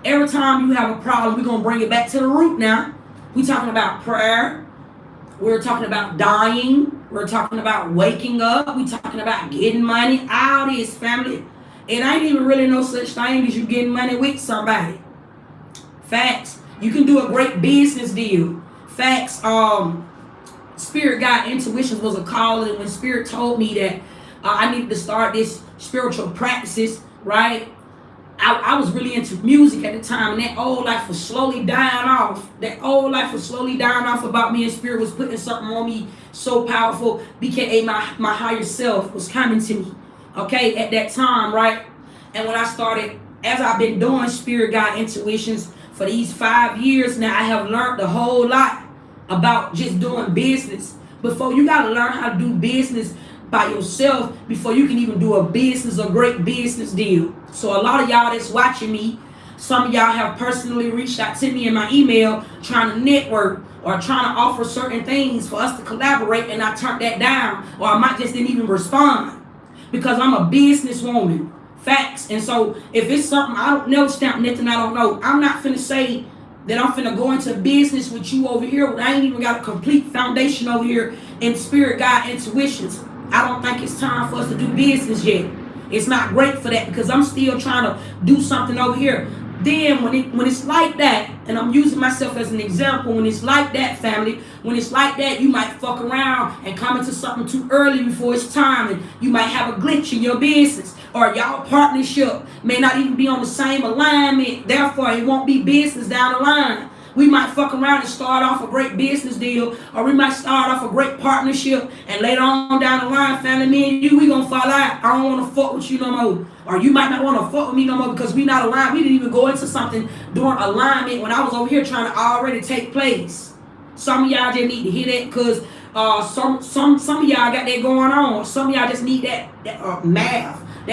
you have a problem, we're going to bring it back to the root now. We're talking about prayer. We're talking about dying. We're talking about waking up. We're talking about getting money. All this, family. It ain't even really no such thing as you getting money with somebody. Facts. You can do a great business deal. Facts. Spirit guide intuitions was a calling. When Spirit told me that I needed to start this spiritual practices, right? I was really into music at the time, and that old life was slowly dying off. About me, and Spirit was putting something on me so powerful, BKA my higher self was coming to me, okay, at that time, right? And when I started, as I've been doing Spirit guide intuitions for these 5 years now, I have learned a whole lot about just doing business. Before, you got to learn how to do business by yourself before you can even do a great business deal. So a lot of y'all that's watching me, some of y'all have personally reached out to me in my email trying to network or trying to offer certain things for us to collaborate, and I turned that down, or I might just didn't even respond because I'm a businesswoman. Facts. And so if it's something I don't know, stamp nothing I don't know, I'm not finna say that I'm finna go into business with you over here when I ain't even got a complete foundation over here in Spirit guide intuitions. I don't think it's time for us to do business yet. It's not great for that because I'm still trying to do something over here. Then when it's like that, and I'm using myself as an example, when it's like that, family, when it's like that, you might fuck around and come into something too early before it's time, and you might have a glitch in your business, or y'all partnership may not even be on the same alignment. Therefore, it won't be business down the line. We might fuck around and start off a great business deal, or we might start off a great partnership, and later on down the line, family, me and you, we gonna fall out. I don't want to fuck with you no more. Or you might not want to fuck with me no more because we not aligned. We didn't even go into something during alignment when I was over here trying to already take place. Some of y'all just need to hear that because some of y'all got that going on. Some of y'all just need that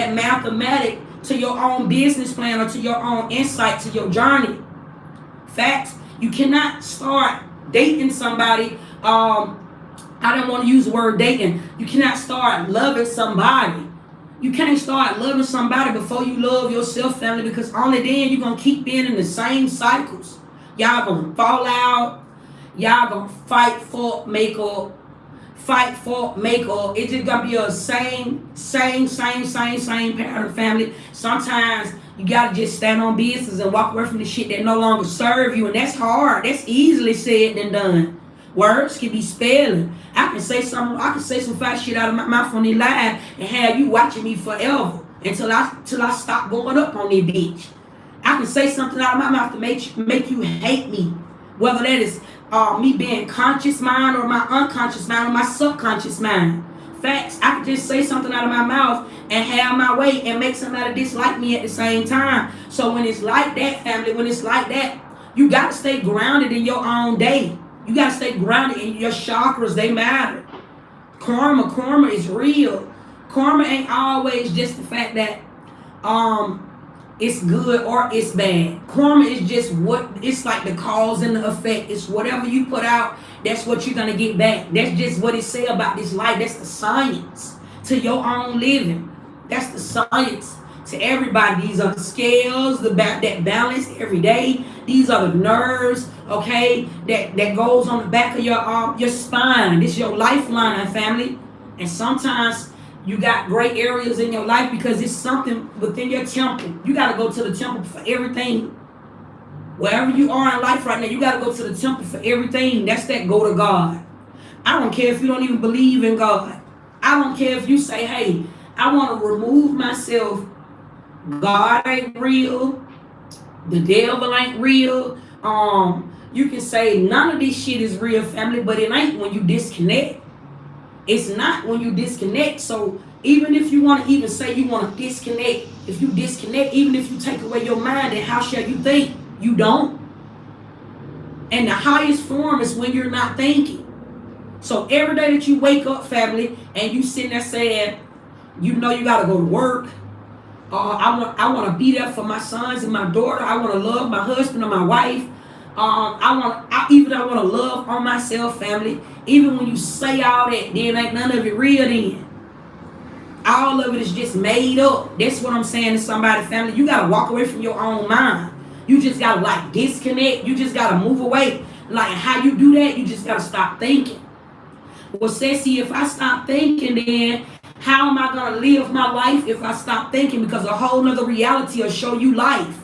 mathematic to your own business plan or to your own insight to your journey. Facts. You cannot start dating somebody. I don't want to use the word dating. You cannot start loving somebody. You can't start loving somebody before you love yourself, family, because only then you're going to keep being in the same cycles. Y'all going to fall out. Y'all going to fight for makeup. It's just going to be a same pattern, family. Sometimes You gotta just stand on business and walk away from the shit that no longer serve you. And that's hard. That's easily said than done. Words can be spelling. I can say some fat shit out of my mouth on the line and have you watching me forever until I stop going up on this bitch. I can say something out of my mouth to make you hate me. Whether that is me being conscious mind or my unconscious mind or my subconscious mind. Facts, I can just say something out of my mouth and have my way and make somebody dislike me at the same time. So when it's like that, family, when it's like that, you got to stay grounded in your own day. You got to stay grounded in your chakras. They matter. Karma is real. Karma ain't always just the fact that it's good or it's bad. Karma is just it's like the cause and the effect. It's whatever you put out, that's what you're gonna get back. That's just what it say about this life. That's the science to your own living. That's the science to everybody. These are the scales, that balance every day. These are the nerves, okay, that goes on the back of your spine. This is your lifeline, family. And sometimes you got great areas in your life because it's something within your temple. You got to go to the temple for everything. Wherever you are in life right now, you got to go to the temple for everything. That's that go to God. I don't care if you don't even believe in God. I don't care if you say, hey, I want to remove myself. God ain't real. The devil ain't real. You can say none of this shit is real, family, but it ain't when you disconnect. It's not when you disconnect. So even if you want to even say you want to disconnect, if you disconnect, even if you take away your mind, then how shall you think? You don't. And the highest form is when you're not thinking. So every day that you wake up, family, and you sitting there saying, you know you got to go to work. I want to be there for my sons and my daughter. I want to love my husband and my wife. I want to love on myself, family. Even when you say all that, then ain't none of it real then. All of it is just made up. That's what I'm saying to somebody, family. You got to walk away from your own mind. You just got to disconnect. You just got to move away. How you do that, you just got to stop thinking. Well, Ceci, if I stop thinking, then how am I going to live my life if I stop thinking? Because a whole nother reality will show you life.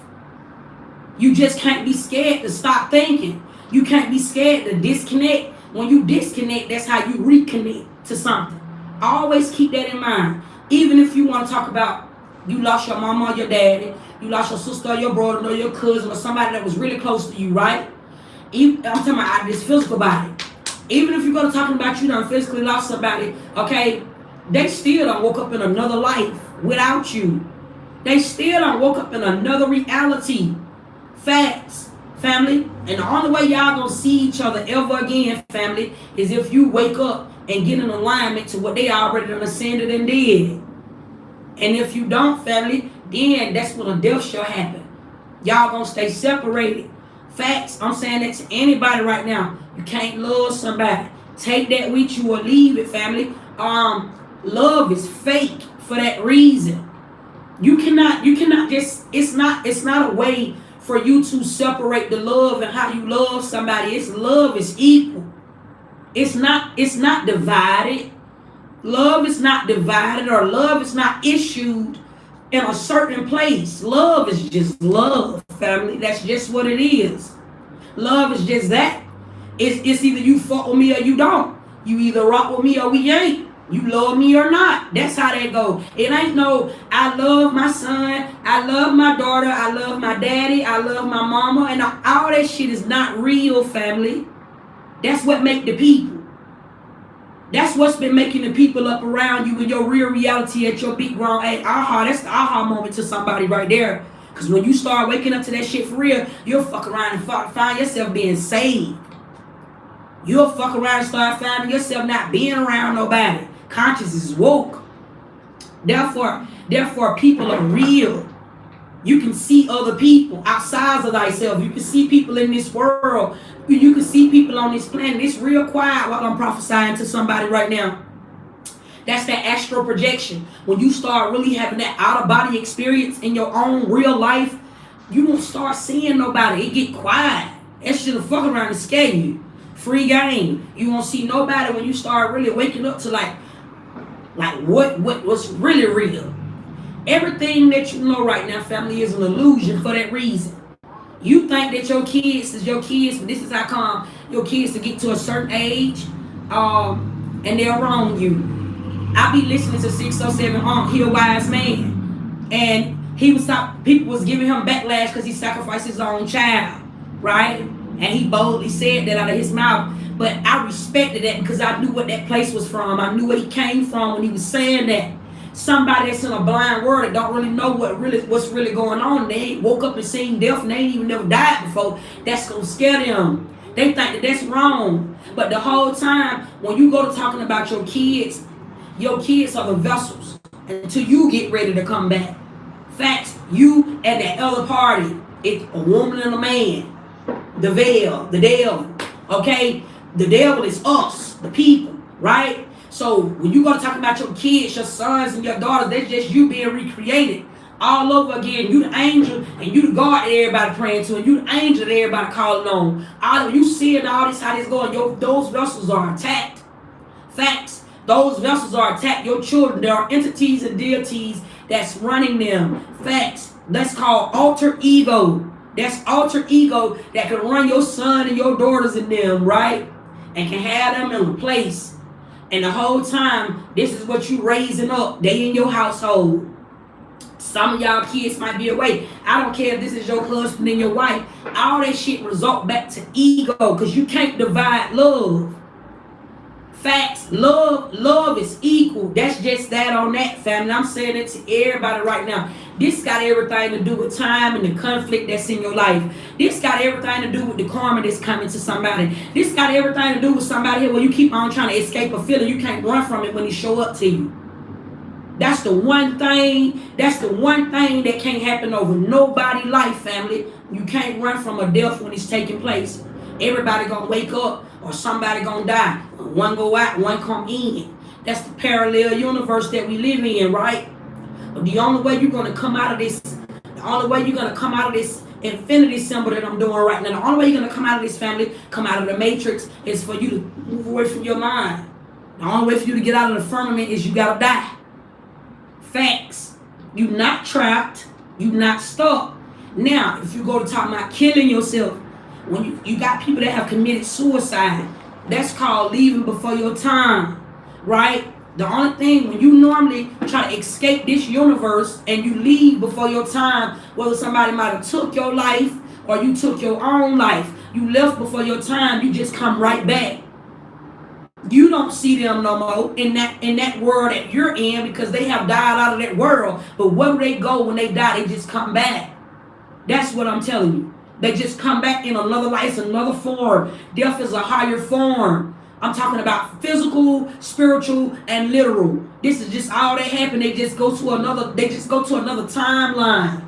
You just can't be scared to stop thinking. You can't be scared to disconnect. When you disconnect, that's how you reconnect to something. Always keep that in mind. Even if you want to talk about you lost your mama or your daddy, you lost your sister or your brother or your cousin or somebody that was really close to you, right? I'm talking about this physical body. Even if you're going to talk about you done physically lost somebody, okay, they still done woke up in another life without you. They still done woke up in another reality. Facts, family. And the only way y'all gonna see each other ever again, family, is if you wake up and get in alignment to what they already done ascended and did. And if you don't, family, then that's when a death shall happen. Y'all gonna stay separated. Facts, I'm saying that to anybody right now. You can't love somebody. Take that with you or leave it, family. Love is fake for that reason. You cannot just, it's not a way for you to separate the love and how you love somebody. It's love is equal. It's not divided. Love is not divided, or love is not issued in a certain place. Love is just love, family. That's just what it is. Love is just that. It's either you fuck with me or you don't. You either rock with me or we ain't. You love me or not. That's how that go. It ain't no, I love my son, I love my daughter, I love my daddy, I love my mama, and all that shit is not real, family. That's what make the people. That's what's been making the people up around you in your real reality at your big grown age. That's the aha moment to somebody right there. Because when you start waking up to that shit for real, you'll fuck around and find yourself being saved. You'll fuck around and start finding yourself not being around nobody. Consciousness is woke. Therefore, people are real. You can see other people outside of thyself. You can see people in this world. You can see people on this planet. It's real quiet while I'm prophesying to somebody right now. That's that astral projection. When you start really having that out-of-body experience in your own real life, you won't start seeing nobody. It get quiet. That shit'll fuck around and scare you. Free game. You won't see nobody when you start really waking up to like what's really real. Everything that you know right now, family, is an illusion for that reason. You think that your kids is your kids, but this is how come your kids to get to a certain age, and they'll wrong you. I be listening to 607 he a wise man. And he was people was giving him backlash because he sacrificed his own child, right? And he boldly said that out of his mouth. But I respected that because I knew what that place was from. I knew where he came from when he was saying that. Somebody that's in a blind world that don't really know what's really going on. They ain't woke up and seen death and they ain't even never died before. That's gonna scare them. They think that that's wrong. But the whole time when you go to talking about your kids are the vessels until you get ready to come back. Facts. You and that other party. It's a woman and a man. The veil, the devil. Okay? The devil is us, the people, right? So when you go to talk about your kids, your sons and your daughters, that's just you being recreated all over again. You the angel and you the God that everybody praying to, and you the angel that everybody calling on. All of you seeing all this, how this going, those vessels are attacked. Facts. Those vessels are attacked. Your children, there are entities and deities that's running them. Facts. That's called alter ego. That's alter ego that can run your son and your daughters in them, right? And can have them in a place. And the whole time, this is what you raising up. They in your household. Some of y'all kids might be away. I don't care if this is your husband and your wife. All that shit result back to ego because you can't divide love. Facts. Love is equal. That's just that on that, family. I'm saying it to everybody right now. This got everything to do with time and the conflict that's in your life. This got everything to do with the karma that's coming to somebody. This got everything to do with somebody here where you keep on trying to escape a feeling. You can't run from it when it show up to you. That's the one thing that can't happen over nobody's life, family. You can't run from a death when it's taking place. Everybody gonna wake up or somebody gonna die. One go out, one come in. That's the parallel universe that we live in, right? But the only way you're gonna come out of this, infinity symbol that I'm doing right now, the only way you're gonna come out of this, family, come out of the matrix, is for you to move away from your mind. The only way for you to get out of the firmament is you gotta die. Facts. You not trapped, you not stuck. Now, if you go to talk about killing yourself, when you got people that have committed suicide, that's called leaving before your time, right? The only thing, when you normally try to escape this universe and you leave before your time, whether somebody might have took your life or you took your own life, you left before your time, you just come right back. You don't see them no more in that world that you're in because they have died out of that world. But where do they go when they die? They just come back. That's what I'm telling you. They just come back in another life, another form. Death is a higher form. I'm talking about physical, spiritual, and literal. This is just all that happened. They just go to another timeline.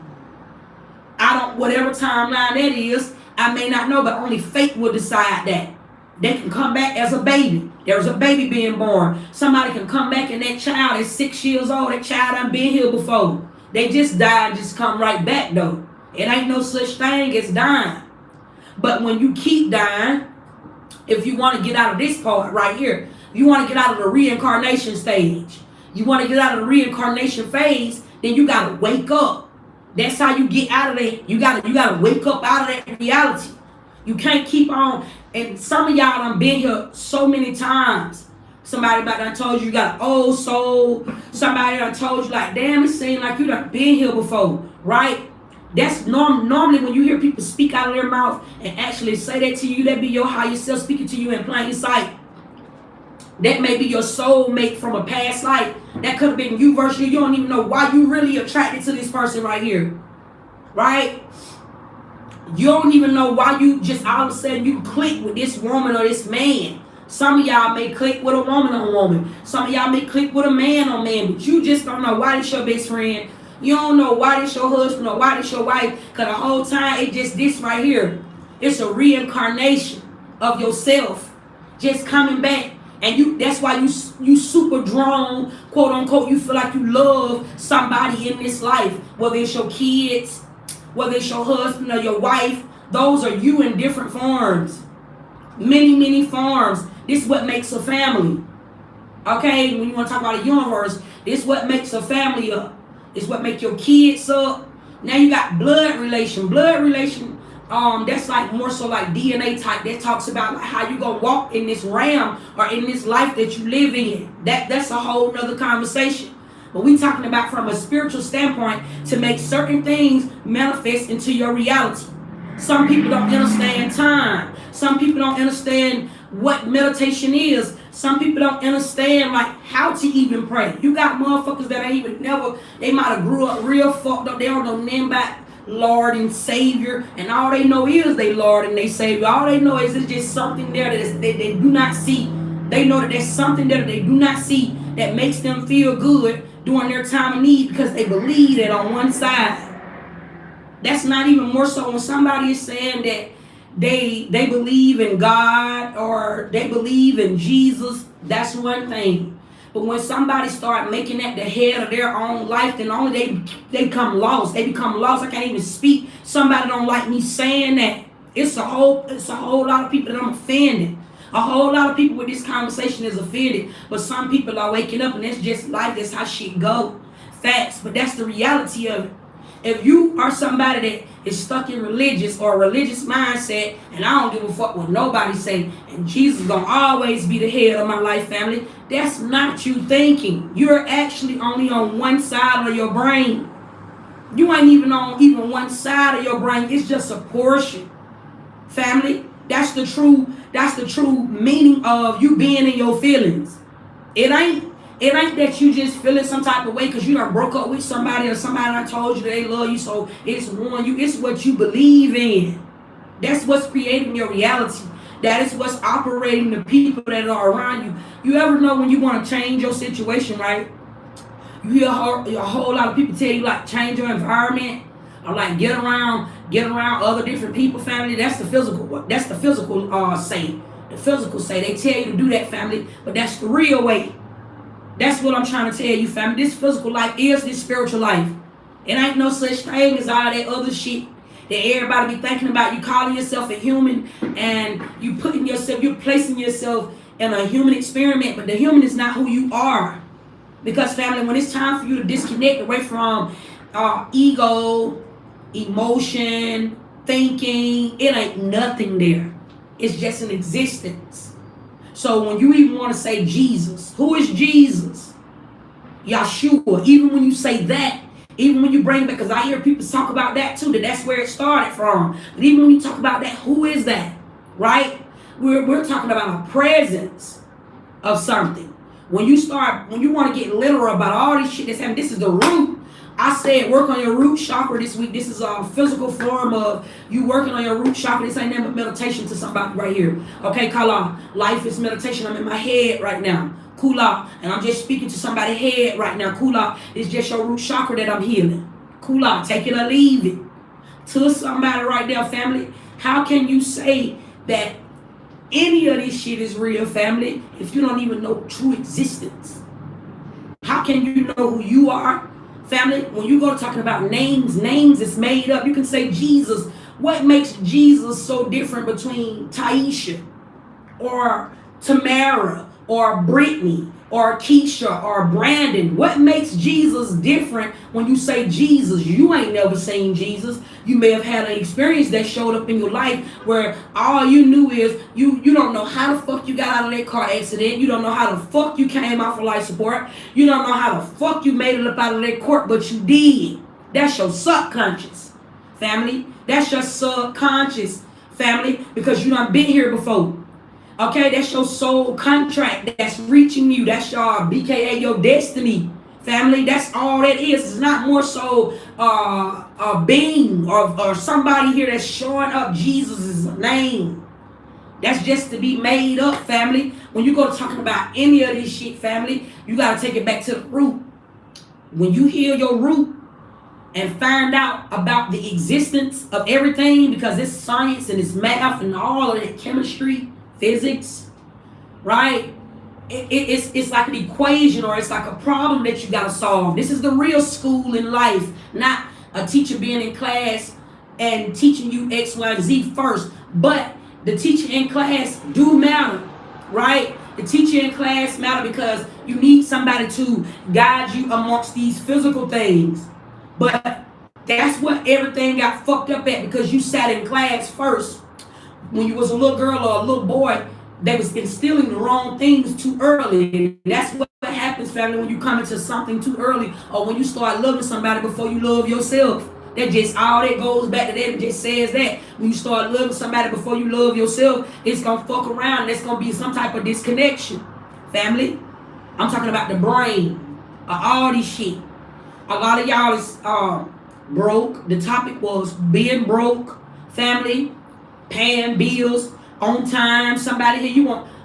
Whatever timeline that is, I may not know, but only fate will decide that. They can come back as a baby. There's a baby being born. Somebody can come back and that child is 6 years old. That child done been here before. They just died, just come right back though. It ain't no such thing as dying. But when you keep dying, if you want to get out of this part right here, you want to get out of the reincarnation stage. You want to get out of the reincarnation phase, then you got to wake up. That's how you get out of that. You got to wake up out of that reality. You can't keep on. And some of y'all done been here so many times. Somebody about done told you got an old soul. Somebody done told you like, damn, it seems like you done been here before, right? That's normally when you hear people speak out of their mouth and actually say that to you, that be your higher self speaking to you in plain sight. That may be your soulmate from a past life. That could have been you versus you. You don't even know why you really attracted to this person right here, right? You don't even know why you just all of a sudden you click with this woman or this man. Some of y'all may click with a woman on woman. Some of y'all may click with a man on man, but you just don't know why this your best friend. You don't know why this your husband or why this your wife, because the whole time it just this right here. It's a reincarnation of yourself just coming back. And that's why you super drawn, quote unquote, you feel like you love somebody in this life, whether it's your kids, whether it's your husband or your wife. Those are you in different forms. Many, many forms. This is what makes a family. Okay, when you want to talk about a universe, this is what makes a family up. It's what make your kids up. Now you got blood relation. Blood relation, that's like more so like DNA type. That talks about like how you gonna walk in this realm or in this life that you live in. That's a whole nother conversation. But we talking about from a spiritual standpoint to make certain things manifest into your reality. Some people don't understand time. Some people don't understand what meditation is. Some people don't understand like how to even pray. You got motherfuckers that ain't even never, they might have grew up real fucked up. They don't know nothing about Lord and Savior, and all they know is they Lord and they Savior. All they know is it's just something there that they do not see. They know that there's something there that they do not see that makes them feel good during their time of need because they believe that on one side. That's not even more so when somebody is saying that they believe in God or they believe in Jesus. That's one thing. But when somebody start making that the head of their own life, then only they become lost. They become lost. I can't even speak. Somebody don't like me saying that. It's a whole lot of people that I'm offended. A whole lot of people with this conversation is offended. But some people are waking up and that's just life. That's how shit go. Facts. But that's the reality of it. If you are somebody that is stuck in religious or a religious mindset, and I don't give a fuck what nobody say, and Jesus gonna always be the head of my life, family, that's not you thinking. You're actually only on one side of your brain. You ain't even on even one side of your brain. It's just a portion, family. That's the true meaning of you being in your feelings. It ain't that you just feeling some type of way because you done broke up with somebody or somebody done told you that they love you, so it's one you. It's what you believe in. That's what's creating your reality. That is what's operating the people that are around you. You ever know when you want to change your situation, right? You hear a whole lot of people tell you like change your environment or like get around other different people, family. That's the physical. That's the physical say. The physical say they tell you to do that, family, but that's the real way. That's what I'm trying to tell you, family. This physical life is this spiritual life. It ain't no such thing as all that other shit that everybody be thinking about. You calling yourself a human and you're placing yourself in a human experiment, but the human is not who you are. Because, family, when it's time for you to disconnect away from ego, emotion, thinking, it ain't nothing there. It's just an existence. So when you even want to say Jesus, who is Jesus? Yeshua. Even when you say that, even when you bring it back, because I hear people talk about that too, that's where it started from. But even when you talk about that, who is that? Right? We're talking about a presence of something. When you want to get literal about all this shit that's happening, this is the root. I said work on your root chakra this week. This is a physical form of you working on your root chakra. This ain't nothing but meditation to somebody right here. Okay, Kala, life is meditation. I'm in my head right now. Kula, and I'm just speaking to somebody's head right now. Kula, it's just your root chakra that I'm healing. Kula, take it or leave it. To somebody right there, family, how can you say that any of this shit is real, family, if you don't even know true existence? How can you know who you are? Family, when you go to talking about names is made up. You can say Jesus. What makes Jesus so different between Taisha or Tamara or Brittany or Keisha or Brandon? What makes Jesus different when you say Jesus? You ain't never seen Jesus. You may have had an experience that showed up in your life where all you knew is you don't know how the fuck you got out of that car accident. You don't know how the fuck you came off of life support. You don't know how the fuck you made it up out of that court, but you did. That's your subconscious, family. That's your subconscious, family, because you done been here before. Okay, that's your soul contract that's reaching you. That's your BKA, your destiny, family. That's all that is. It's not more so a being or somebody here that's showing up Jesus' name. That's just to be made up, family. When you go to talking about any of this shit, family, you got to take it back to the root. When you hear your root and find out about the existence of everything, because it's science and it's math and all of that chemistry, physics, right? It's like an equation or it's like a problem that you got to solve. This is the real school in life, not a teacher being in class and teaching you X, Y, and Z first. But the teacher in class do matter, right? The teacher in class matter because you need somebody to guide you amongst these physical things. But that's what everything got fucked up at because you sat in class first. When you was a little girl or a little boy, they was instilling the wrong things too early. That's what happens, family, when you come into something too early or when you start loving somebody before you love yourself. That just all that goes back to that. It just says that when you start loving somebody before you love yourself, it's gonna fuck around. There's gonna be some type of disconnection, family. I'm talking about the brain, all this shit. A lot of y'all is broke. The topic was being broke, family, paying bills on time. Somebody here,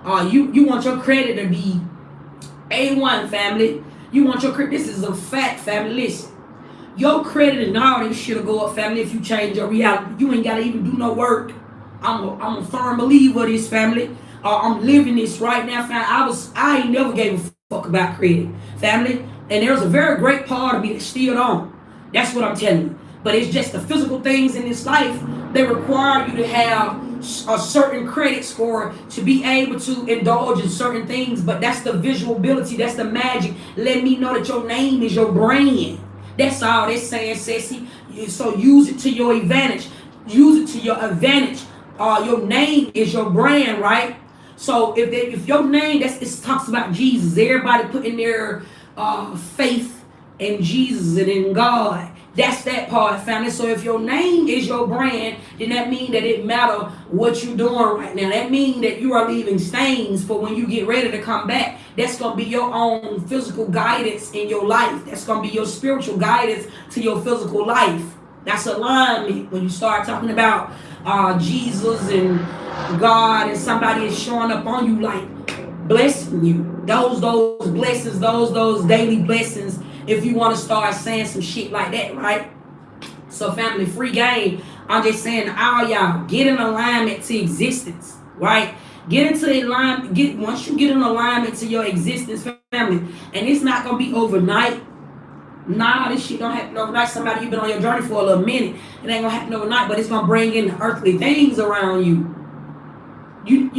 you want your credit to be A1, family. You want your credit. This is a fact, family. Listen. Your credit and all this shit'll go up, family, if you change your reality. You ain't gotta even do no work. I'm a firm believer of this, family. I'm living this right now, family. I ain't never gave a fuck about credit, family. And there's a very great part of me that still don't. That's what I'm telling you. But it's just the physical things in this life. They require you to have a certain credit score to be able to indulge in certain things. But that's the visual ability. That's the magic. Let me know that your name is your brand. That's all they're saying, Ceci. So use it to your advantage. Use it to your advantage. Your name is your brand, right? So if your name, it talks about Jesus. Everybody putting their faith in Jesus and in God. That's that part, family. So if your name is your brand, then that means that it matter what you're doing right now. That means that you are leaving stains for when you get ready to come back. That's going to be your own physical guidance in your life. That's going to be your spiritual guidance to your physical life. That's alignment. When you start talking about Jesus and God and somebody is showing up on you like blessing you. Those blessings, those daily blessings. If you want to start saying some shit like that, right? So family, free game. I'm just saying to all y'all, get in alignment to existence, right? Get into alignment. Once you get in alignment to your existence, family, and it's not gonna be overnight. Nah, this shit don't happen overnight. Somebody you've been on your journey for a little minute, it ain't gonna happen overnight, but it's gonna bring in the earthly things around you. You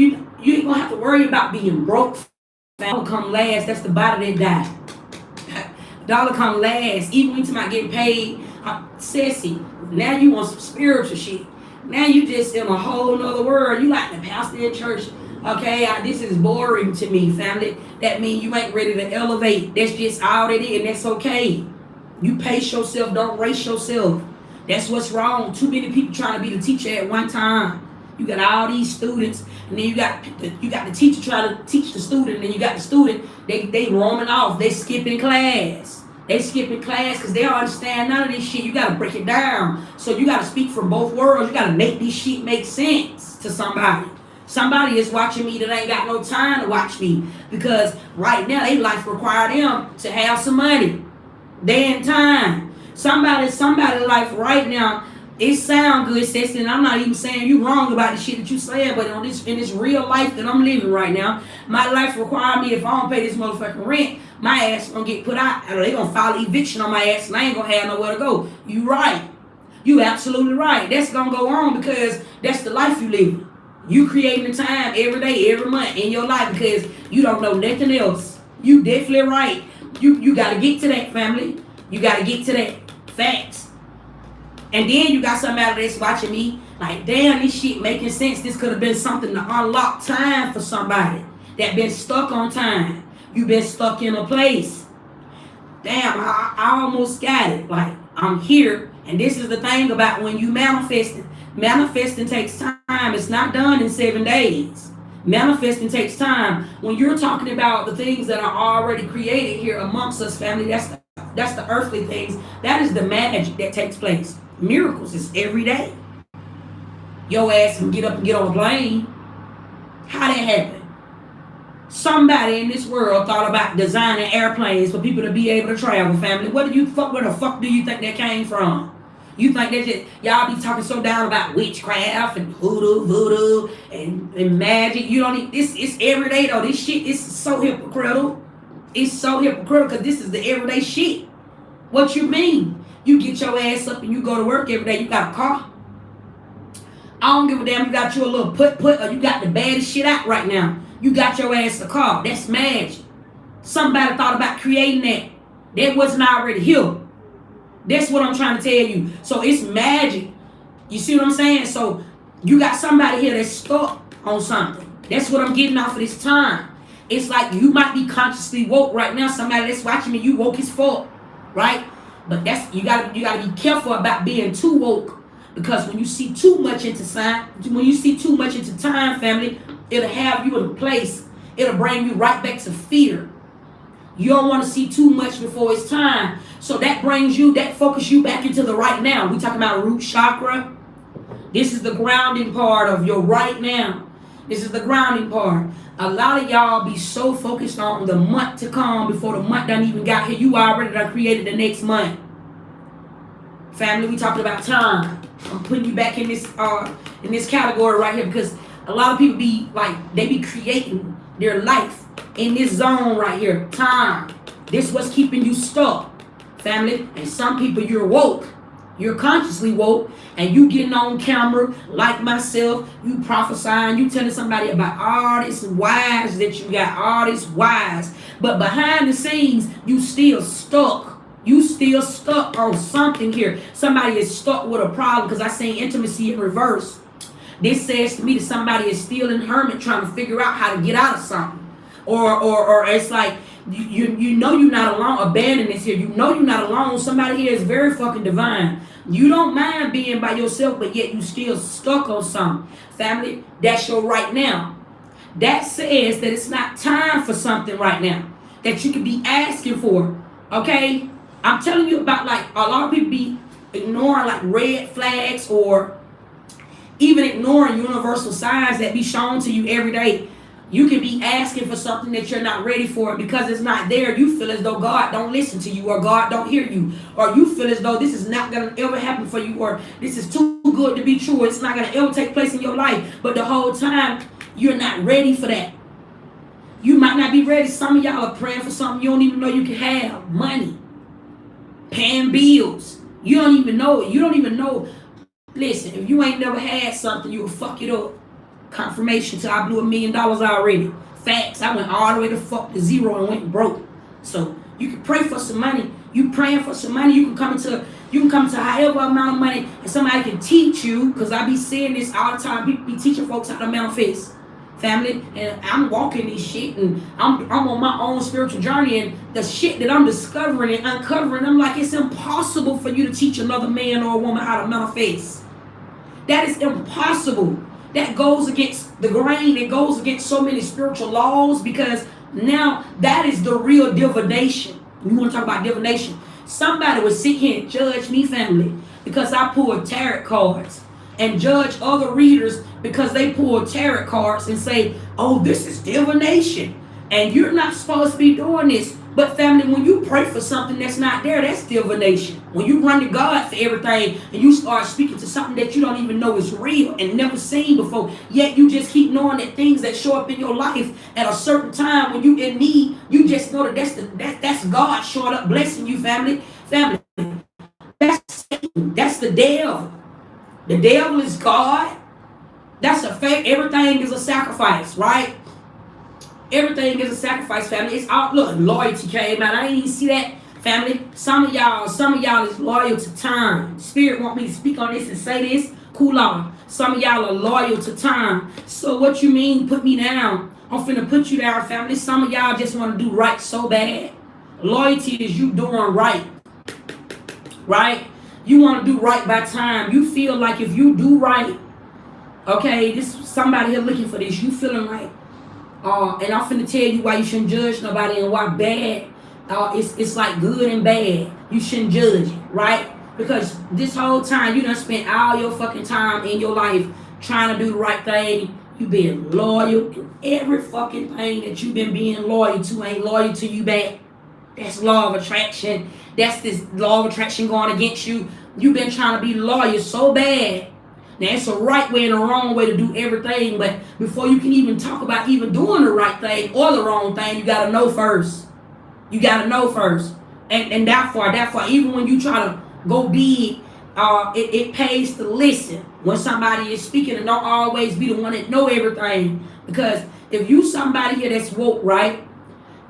ain't gonna have to worry about being broke. Dollar come last. That's the body that died. Dollar come last. Even when you talking about getting paid, Ceci, now you want some spiritual shit. Now you just in a whole nother world. You like the pastor in church. Okay, this is boring to me, family. That means you ain't ready to elevate. That's just all it is, and that's okay. You pace yourself, don't race yourself. That's what's wrong. Too many people trying to be the teacher at one time. You got all these students, and then you got the teacher trying to teach the student, and then you got the student, they roaming off, they skipping class. They skipping class because they don't understand none of this shit. You got to break it down. So you got to speak from both worlds. You got to make this shit make sense to somebody. Somebody is watching me that ain't got no time to watch me because right now their life require them to have some money. They in time. Somebody life right now, it sound good, sis, and I'm not even saying you wrong about the shit that you saying, but in this real life that I'm living right now, my life require me, if I don't pay this motherfucking rent, my ass gonna get put out. They gonna file eviction on my ass, and I ain't gonna have nowhere to go. You right. You absolutely right. That's gonna go on because that's the life you live. You creating the time every day, every month in your life because you don't know nothing else. You definitely right. You gotta get to that, family. You gotta get to that. Facts. And then you got somebody that's watching me like, damn, this shit making sense. This could have been something to unlock time for somebody that been stuck on time. You been stuck in a place. Damn, I almost got it. Like, I'm here. And this is the thing about when you manifesting. Manifesting takes time. It's not done in 7 days. Manifesting takes time. When you're talking about the things that are already created here amongst us, family, that's the earthly things. That is the magic that takes place. Miracles is every day. Your ass can get up and get on a plane. How that happen? Somebody in this world thought about designing airplanes for people to be able to travel, family. Where the fuck do you think that came from? You think that just, y'all be talking so down about witchcraft and voodoo and magic. You don't need this. It's every day though. This shit is so hypocritical. It's so hypocritical because this is the everyday shit. What you mean? You get your ass up and you go to work every day. You got a car. I don't give a damn. You got you a little put or you got the baddest shit out right now. you got your ass a car. That's magic. Somebody thought about creating that. That wasn't already here. That's what I'm trying to tell you. So it's magic. You see what I'm saying? So you got somebody here that's stuck on something. That's what I'm getting off of this time. It's like you might be consciously woke right now. Somebody that's watching me, you woke as fuck, right? But that's you gotta be careful about being too woke, because when you see too much into time, family, it'll have you in a place. It'll bring you right back to fear. You don't want to see too much before it's time. So that focuses you back into the right now. We talking about root chakra. This is the grounding part of your right now. This is the grounding part. A lot of y'all be so focused on the month to come before the month done even got here. You already done created the next month. Family, we talking about time. I'm putting you back in this category right here, because a lot of people be like, they be creating their life in this zone right here. Time. This what's keeping you stuck, family. And some people, you're woke. You're consciously woke, and you getting on camera like myself, you prophesying, you telling somebody about all this wise that you got, all this wise. But behind the scenes, you still stuck. You still stuck on something here. Somebody is stuck with a problem, because I seen intimacy in reverse. This says to me that somebody is still in hermit trying to figure out how to get out of something. Or it's like, you know you're not alone. Abandonment here. You know you're not alone. Somebody here is very fucking divine. You don't mind being by yourself, but yet you still stuck on something. Family, that's your right now. That says that it's not time for something right now that you could be asking for. Okay? I'm telling you about, like, a lot of people be ignoring like red flags, or even ignoring universal signs that be shown to you every day. You can be asking for something that you're not ready for, because it's not there. You feel as though God don't listen to you, or God don't hear you, or you feel as though this is not going to ever happen for you, or this is too good to be true. It's not going to ever take place in your life. But the whole time, you're not ready for that. You might not be ready. Some of y'all are praying for something you don't even know you can have. Money. Paying bills. You don't even know it. You don't even know. Listen, if you ain't never had something, you will fuck it up. Confirmation till I blew $1 million already. Facts. I went all the way to zero and went broke. So you can pray for some money. You praying for some money. You can come into however amount of money, and somebody can teach you. Because I be seeing this all the time. People be teaching folks how to manifest. Family, and I'm walking this shit, and I'm on my own spiritual journey, and the shit that I'm discovering and uncovering, I'm like, it's impossible for you to teach another man or a woman how to manifest. That is impossible. That goes against the grain. It goes against so many spiritual laws, because now that is the real divination. You want to talk about divination? Somebody would sit here and judge me, family, because I pulled tarot cards, and judge other readers because they pull tarot cards and say, oh, this is divination. And you're not supposed to be doing this. But family, when you pray for something that's not there, that's divination. When you run to God for everything, and you start speaking to something that you don't even know is real and never seen before, yet you just keep knowing that things that show up in your life at a certain time when you in need, you just know that that's God showing up blessing you, family. Family, that's Satan. That's the devil. The devil is God. That's a fact. Everything is a sacrifice, right? Everything is a sacrifice, family. It's all, look, loyalty came out. I didn't even see that, family. Some of y'all is loyal to time. Spirit want me to speak on this and say this. Cool on. Some of y'all are loyal to time. So what you mean, put me down? I'm finna put you down, family. Some of y'all just want to do right so bad. Loyalty is you doing right. Right? You want to do right by time. You feel like if you do right, okay, this somebody here looking for this. You feeling like, and I'm finna tell you why you shouldn't judge nobody and why bad. It's like good and bad. You shouldn't judge it, right? Because this whole time you done spent all your fucking time in your life trying to do the right thing. You been loyal, and every fucking thing that you been being loyal to ain't loyal to you back. That's law of attraction. That's this law of attraction going against you. You've been trying to be loyal so bad. Now, it's a right way and a wrong way to do everything, but before you can even talk about even doing the right thing or the wrong thing, you got to know first. You got to know first. And therefore, even when you try to go big, it pays to listen. when somebody is speaking, and don't always be the one that know everything. Because if you somebody here that's woke, right,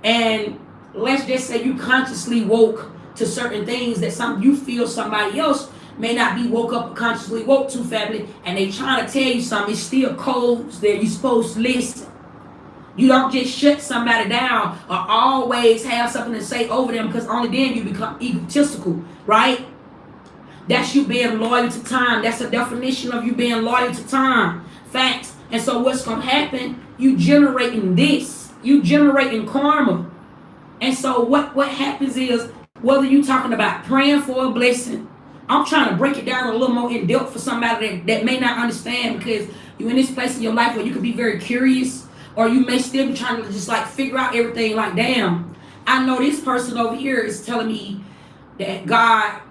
and let's just say you consciously woke to certain things that you feel somebody else may not be woke up or consciously woke to, family, and they trying to tell you something, it's still codes that you're supposed to listen. You don't just shut somebody down or always have something to say over them, because only then you become egotistical, right? That's you being loyal to time. That's the definition of you being loyal to time. Facts. And so what's going to happen, you generating this. You generating karma. And so what happens is, whether you talking about praying for a blessing, I'm trying to break it down a little more in depth for somebody that may not understand, because you're in this place in your life where you could be very curious, or you may still be trying to just like figure out everything, like, damn, I know this person over here is telling me that God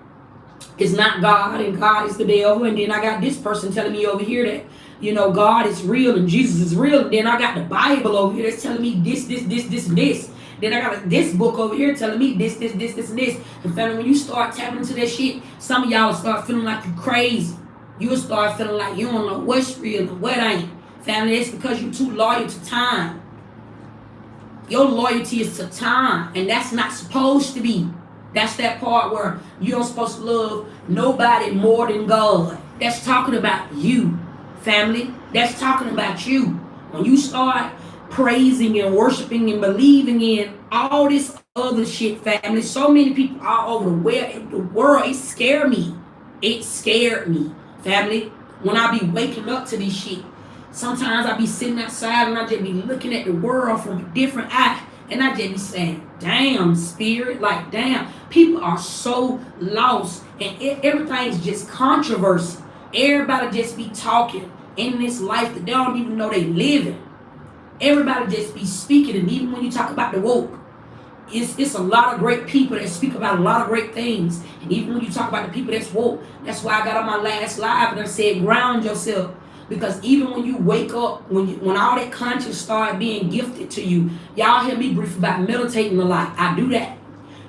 is not God and God is the devil, and then I got this person telling me over here that, you know, God is real and Jesus is real, and then I got the Bible over here that's telling me this, and this. Then I got this book over here telling me this, and this. And family, when you start tapping into that shit, some of y'all will start feeling like you crazy. You will start feeling like you don't know what's real and what ain't. Family, it's because you're too loyal to time. Your loyalty is to time, and that's not supposed to be. That's that part where you don't supposed to love nobody more than God. That's talking about you, family. That's talking about you. When you start praising and worshiping and believing in all this other shit, family, so many people all over the world, it scared me. It scared me, family. When I be waking up to this shit, sometimes I be sitting outside and I just be looking at the world from a different eye, and I just be saying, damn, spirit, like, damn, people are so lost, and everything's just controversy. Everybody just be talking in this life that they don't even know they living. Everybody just be speaking, and even when you talk about the woke, it's a lot of great people that speak about a lot of great things. And even when you talk about the people that's woke, that's why I got on my last live and I said, ground yourself. Because even when you wake up, when all that conscience start being gifted to you, y'all hear me brief about meditating a lot. I do that.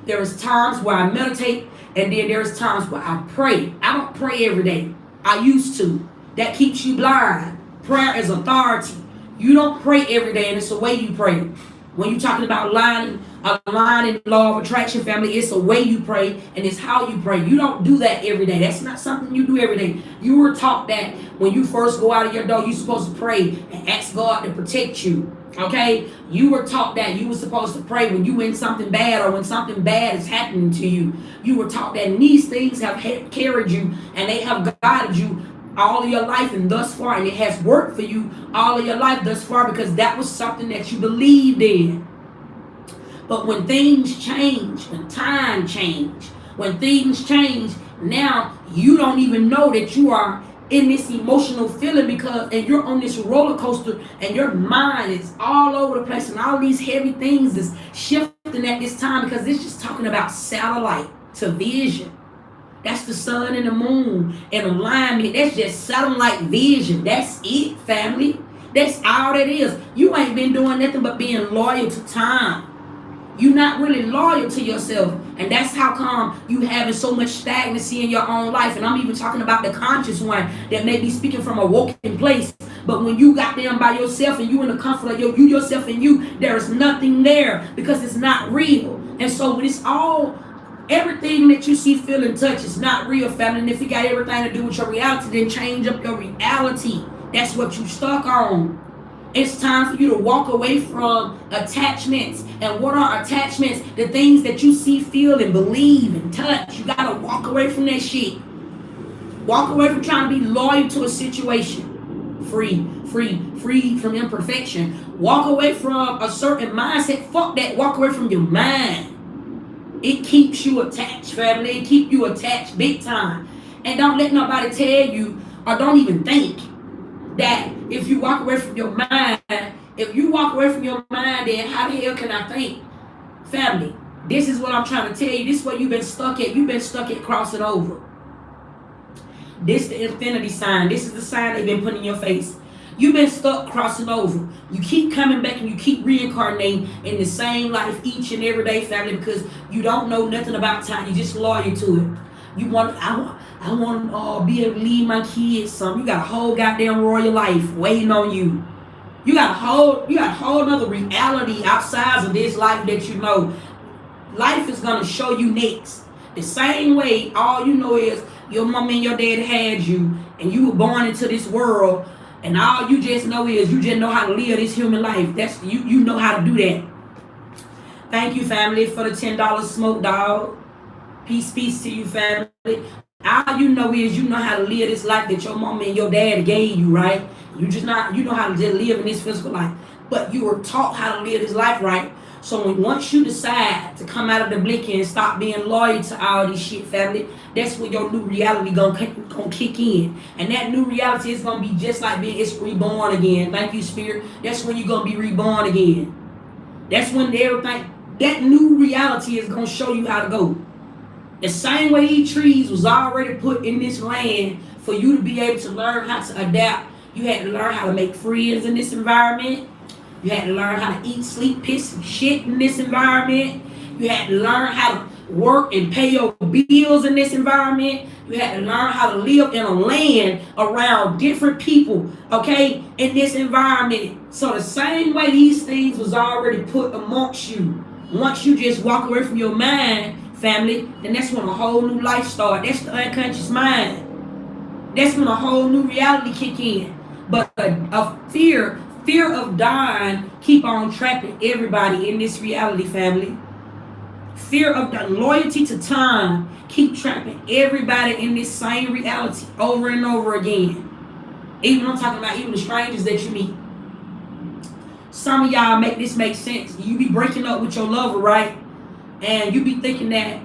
There is times where I meditate, and then there's times where I pray. I don't pray every day. I used to. That keeps you blind. Prayer is authority. You don't pray every day, and it's the way you pray. When you're talking about aligning law of attraction, family, it's the way you pray, and it's how you pray. You don't do that every day. That's not something you do every day. You were taught that when you first go out of your door, you're supposed to pray and ask God to protect you. Okay? You were taught that you were supposed to pray when you in something bad, or when something bad is happening to you. You were taught that, and these things have carried you, and they have guided you all of your life and thus far, and it has worked for you all of your life thus far, because that was something that you believed in. But when things change, when time change, when things change, now you don't even know that you are in this emotional feeling, and you're on this roller coaster, and your mind is all over the place, and all these heavy things is shifting at this time, because it's just talking about satellite to vision. That's the sun and the moon in alignment. That's just satellite vision. That's it, family. That's all that is. You ain't been doing nothing but being loyal to time. You're not really loyal to yourself. And that's how come you having so much stagnancy in your own life. And I'm even talking about the conscious one that may be speaking from a woken place. But when you got them by yourself, and you in the comfort of you yourself and you, there is nothing there, because it's not real. And so when it's all, everything that you see, feel, and touch is not real, family. And if it got everything to do with your reality, then change up your reality. That's what you stuck on. It's time for you to walk away from attachments. And what are attachments? The things that you see, feel, and believe, and touch. You got to walk away from that shit. Walk away from trying to be loyal to a situation. Free from imperfection. Walk away from a certain mindset. Fuck that. Walk away from your mind. It keeps you attached, family. It keeps you attached big time. And don't let nobody tell you, or don't even think that if you walk away from your mind, then how the hell can I think? Family, this is what I'm trying to tell you. This is where you've been stuck at. You've been stuck at crossing over. This is the infinity sign. This is the sign they've been putting in your face. You've been stuck crossing over. You keep coming back and you keep reincarnating in the same life each and every day, family, because you don't know nothing about time. You're just loyal to it. I I want to be able to leave my kids some. You got a whole goddamn royal life waiting on you. You got a whole other reality outside of this life that you know. Life is gonna show you next. The same way, all you know is your mom and your dad had you, and you were born into this world, and all you just know is you just know how to live this human life. That's you know how to do that. Thank you, family, for the $10 smoke, dog. Peace to you, family. All you know is you know how to live this life that your mom and your dad gave you, right? You know how to just live in this physical life. But you were taught how to live this life, right? So once you decide to come out of the blinking and stop being loyal to all this shit, family, that's when your new reality gonna kick in. And that new reality is gonna be just like it's reborn again. Thank you, Spirit. That's when you're gonna be reborn again. That's when everything, that new reality is gonna show you how to go. The same way these trees was already put in this land for you to be able to learn how to adapt. You had to learn how to make friends in this environment. You had to learn how to eat, sleep, piss, and shit in this environment. You had to learn how to work and pay your bills in this environment. You had to learn how to live in a land around different people, okay, in this environment. So the same way these things was already put amongst you. Once you just walk away from your mind, family, then that's when a whole new life starts. That's the unconscious mind. That's when a whole new reality kick in. But a fear of dying keep on trapping everybody in this reality, family. Fear of the loyalty to time keep trapping everybody in this same reality over and over again. Even I'm talking about even the strangers that you meet. Some of y'all make this make sense. You be breaking up with your lover, right? And you be thinking that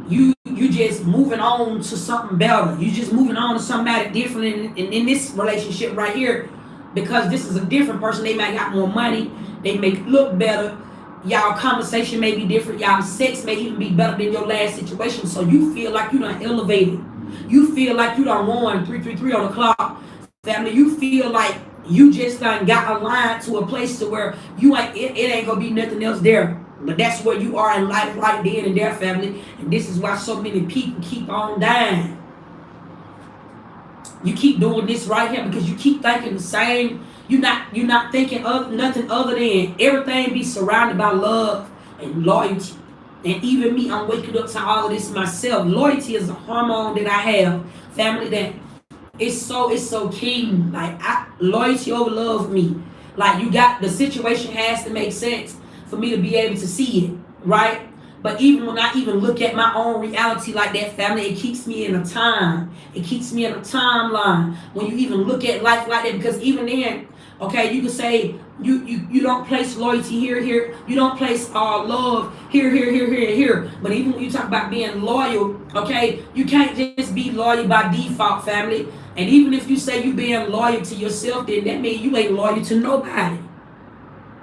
you just moving on to something better. You just moving on to somebody different in this relationship right here. Because this is a different person. They might got more money. They may look better. Y'all conversation may be different. Y'all sex may even be better than your last situation. So you feel like you done elevated. You feel like you done won 333 on the clock. Family, you feel like you just done got aligned to a place to where you ain't it ain't gonna be nothing else there. But that's where you are in life right then and there, family. And this is why so many people keep on dying. You keep doing this right here because you keep thinking the same. You're not thinking of nothing other than everything be surrounded by love and loyalty. And even me, I'm waking up to all of this myself. Loyalty is a hormone that I have, family, that it's so keen. Like loyalty over love me. Like you got the situation has to make sense for me to be able to see it, right? But even when I even look at my own reality like that, family, it keeps me in a time. It keeps me in a timeline. When you even look at life like that, because even then, okay, you can say you don't place loyalty here. You don't place love here. But even when you talk about being loyal, okay, you can't just be loyal by default, family. And even if you say you being loyal to yourself, then that means you ain't loyal to nobody.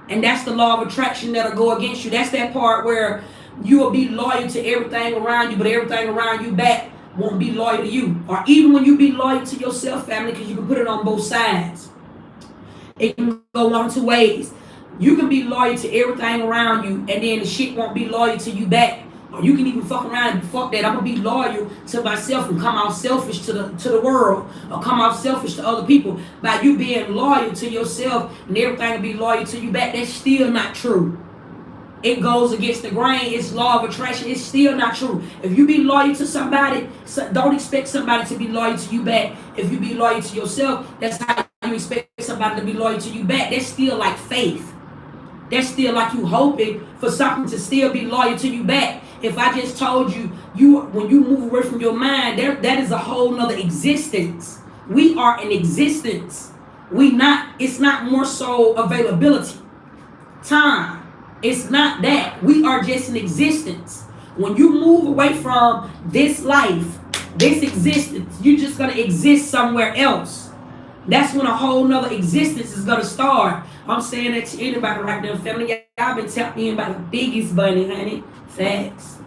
And that's the law of attraction that'll go against you. That's that part where you will be loyal to everything around you, but everything around you back won't be loyal to you. Or even when you be loyal to yourself, family, because you can put it on both sides. It can go one two ways. You can be loyal to everything around you, and then the shit won't be loyal to you back. Or you can even fuck around and fuck that. I'm gonna be loyal to myself and come out selfish to the world, or come out selfish to other people. By you being loyal to yourself and everything will be loyal to you back, that's still not true. It goes against the grain. It's law of attraction. It's still not true. If you be loyal to somebody, don't expect somebody to be loyal to you back. If you be loyal to yourself, that's how you expect somebody to be loyal to you back. That's still like faith. That's still like you hoping for something to still be loyal to you back. If I just told you, when you move away from your mind, that is a whole nother existence. We are an existence. It's not more so availability. Time. It's not that. We are just an existence. When you move away from this life, this existence, you're just going to exist somewhere else. That's when a whole nother existence is going to start. I'm saying that to anybody right now, family. Y'all been tapped in by the biggest bunny, honey. Facts.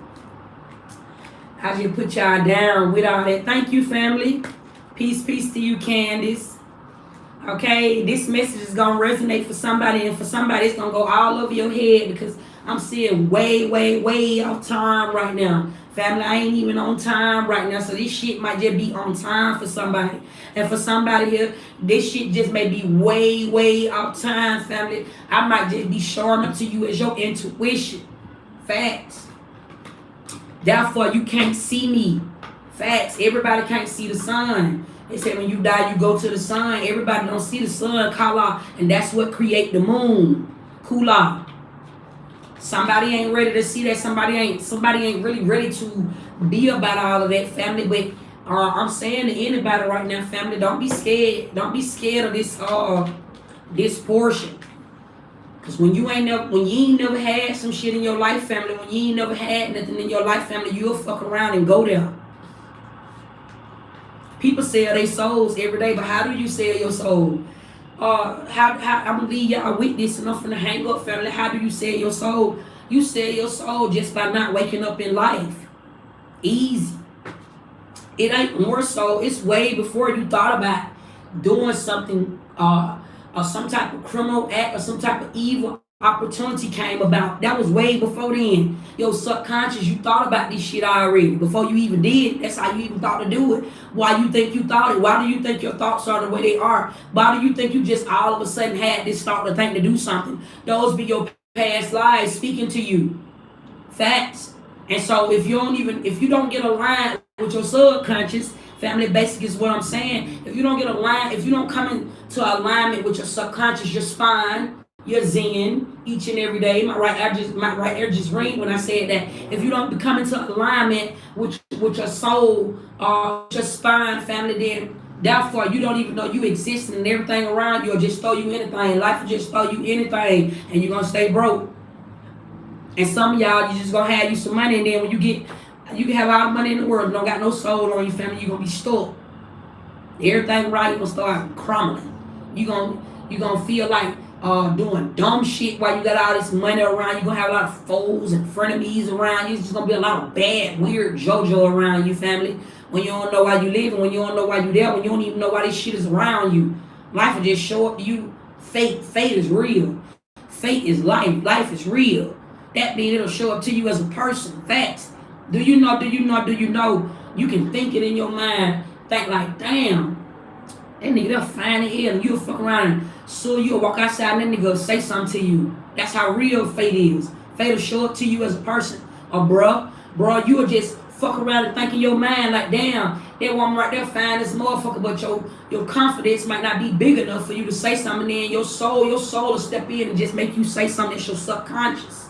I just put y'all down with all that. Thank you, family. Peace to you, Candace. Okay, this message is going to resonate for somebody, and for somebody it's going to go all over your head, because I'm seeing way off time right now. Family, I ain't even on time right now. So this shit might just be on time for somebody. And for somebody here, this shit just may be way off time, family. I might just be showing up to you as your intuition. Facts. Therefore, you can't see me. Facts. Everybody can't see the sun. They say when you die, you go to the sun. Everybody don't see the sun, Kala, and that's what create the moon. Kula. Somebody ain't ready to see that. Somebody ain't really ready to be about all of that, family. But I'm saying to anybody right now, family, don't be scared. Don't be scared of this portion. Cause when you ain't never had some shit in your life, family, when you ain't never had nothing in your life, family, you'll fuck around and go there. People sell their souls every day, but how do you sell your soul? How I'm gonna leave y'all with this, and I'm finna hang up, family. How do you sell your soul? You sell your soul just by not waking up in life. Easy. It ain't more so. It's way before you thought about doing something, or some type of criminal act or some type of evil opportunity came about. That was way before then. Your subconscious, you thought about this shit already before you even did. That's how you even thought to do it. Why you think you thought it? Why do you think your thoughts are the way they are? Why do you think you just all of a sudden had this thought to think to do something? Those be your past lives speaking to you. Facts. And so if you don't get aligned with your subconscious, family, basic is what I'm saying. If you don't get aligned, if you don't come into alignment with your subconscious, your spine, your zen, each and every day. My right ear just ring when I said that. If you don't come into alignment with your soul, your spine, family, then therefore you don't even know you exist, and everything around you will just throw you anything. Life will just throw you anything, and you're gonna stay broke. And some of y'all, you just gonna have you some money, and then when you can have all the money in the world, you don't got no soul on your family, you're gonna be stuck. Everything right, you're gonna start crumbling. You gonna feel like doing dumb shit while you got all this money around. You're gonna have a lot of foes and frenemies around you. It's just gonna be a lot of bad, weird JoJo around you, family. When you don't know why you live, when you don't know why you there, when you don't even know why this shit is around you. Life will just show up to you. Fate is real. Fate is life. Life is real. That means it'll show up to you as a person. Facts. Do you know? You can think it in your mind. Think like, damn, that nigga, they'll find it here, and you'll fuck around and so you'll walk outside and that nigga will say something to you. That's how real fate is. Fate will show up to you as a person. Or bruh, you'll just fuck around and think in your mind like, damn, that woman right there fine as motherfucker, but your confidence might not be big enough for you to say something, and then your soul will step in and just make you say something that's your subconscious.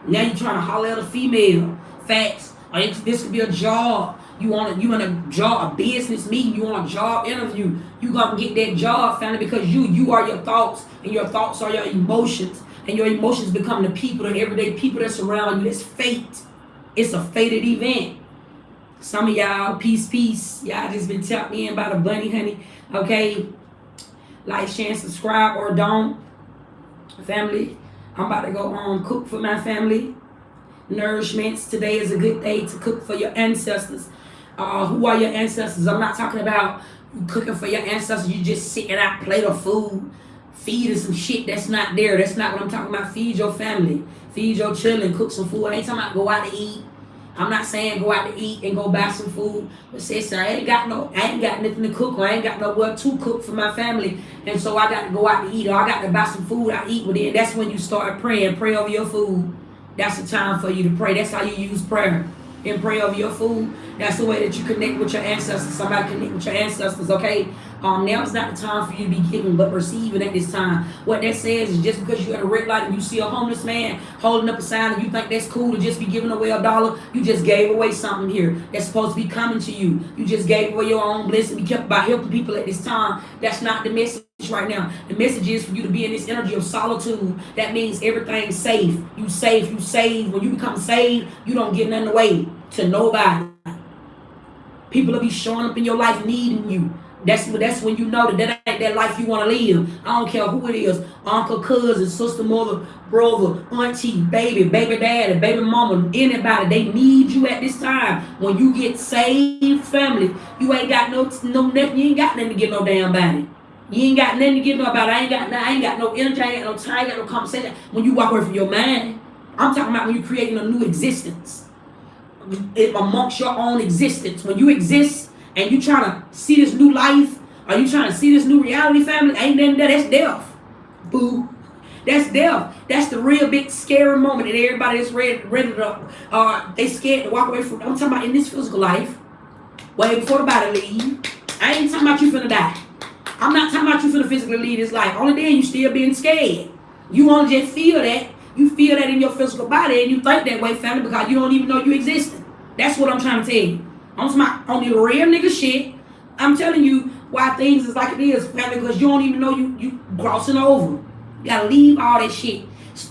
Now you're trying to holler at a female. Facts. Or this could be a job. You want a job, a business meeting. You want a job interview. You gonna get that job, family, because you are your thoughts, and your thoughts are your emotions, and your emotions become the people, the everyday people that surround you. That's fate. It's a fated event. Some of y'all, peace. Y'all just been tapped in by the bunny, honey. Okay, like, share, and subscribe, or don't, family. I'm about to go cook for my family. Nourishments. Today is a good day to cook for your ancestors. Who are your ancestors? I'm not talking about you cooking for your ancestors. You just sitting out plate of food, feeding some shit that's not there. That's not what I'm talking about. Feed your family. Feed your children. Cook some food. I ain't talking about go out to eat. I'm not saying go out to eat and go buy some food. But say, sir, I ain't got nothing to cook, or I ain't got nowhere to cook for my family. And so I got to go out to eat, or I got to buy some food I eat with it. That's when you start praying. Pray over your food. That's the time for you to pray. That's how you use prayer. And pray over your food. That's the way that you connect with your ancestors. Somebody connect with your ancestors, okay? Now is not the time for you to be giving, but receiving at this time. What that says is just because you're at a red light and you see a homeless man holding up a sign and you think that's cool to just be giving away $1, you just gave away something here that's supposed to be coming to you. You just gave away your own blessing. Be kept by helping people at this time. That's not the message right now. The message is for you to be in this energy of solitude. That means everything's safe. You safe. When you become saved, you don't give nothing away to nobody. People will be showing up in your life needing you. That's when you know that ain't that life you want to live. I don't care who it is. Uncle, cousin, sister, mother, brother, auntie, baby daddy, baby mama, anybody. They need you at this time. When you get saved, family, you ain't got no nothing. You ain't got nothing to give no damn body. You ain't got nothing to give nobody. I ain't got no energy. I ain't got no time. I ain't got no conversation. When you walk away from your mind, I'm talking about when you're creating a new existence amongst your own existence. When you exist and you trying to see this new life, or you trying to see this new reality, family, ain't nothing there. That's death. Boo. That's death. That's the real big scary moment that everybody is ready to, they scared to walk away from. I'm talking about in this physical life, way before the body leave. I ain't talking about you finna die. I'm not talking about you finna physically leave this life. Only then you still being scared. You want to just feel that. You feel that in your physical body, and you think that way, family, because you don't even know you existing. That's what I'm trying to tell you. I'm talking about on the real nigga shit. I'm telling you why things is like it is, family, because you don't even know you crossing over. You gotta leave all that shit.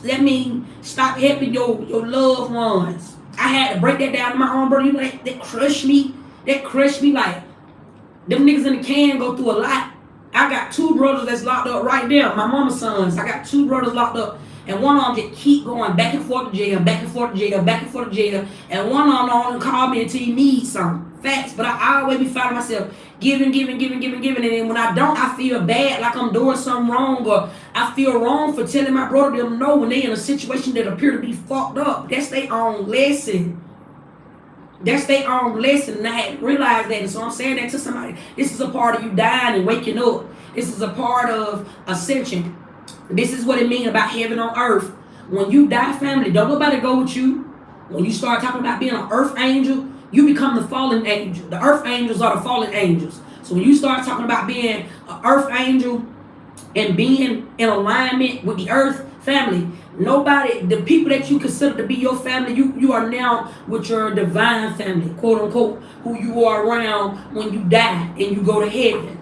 That means stop helping your loved ones. I had to break that down to my own brother. You know that crushed me. That crushed me like them niggas in the can go through a lot. I got 2 brothers that's locked up right there. My mama's sons. I got 2 brothers locked up. And one of them just keep going back and forth to jail, back and forth to jail, back and forth to jail. And one of them don't even call me until you need something. Facts. But I always be finding myself giving. And then when I don't, I feel bad, like I'm doing something wrong. Or I feel wrong for telling my brother them no when they in a situation that appear to be fucked up. That's their own lesson. That's their own lesson. And I had to realize that. And so I'm saying that to somebody. This is a part of you dying and waking up. This is a part of ascension. This is what it means about heaven on earth. When you die, family, don't nobody go with you. When you start talking about being an earth angel, you become the fallen angel. The earth angels are the fallen angels. So when you start talking about being an earth angel and being in alignment with the earth, family, nobody, the people that you consider to be your family, you are now with your divine family, quote unquote, who you are around when you die and you go to heaven.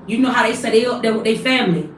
You know how they say they up there with their family.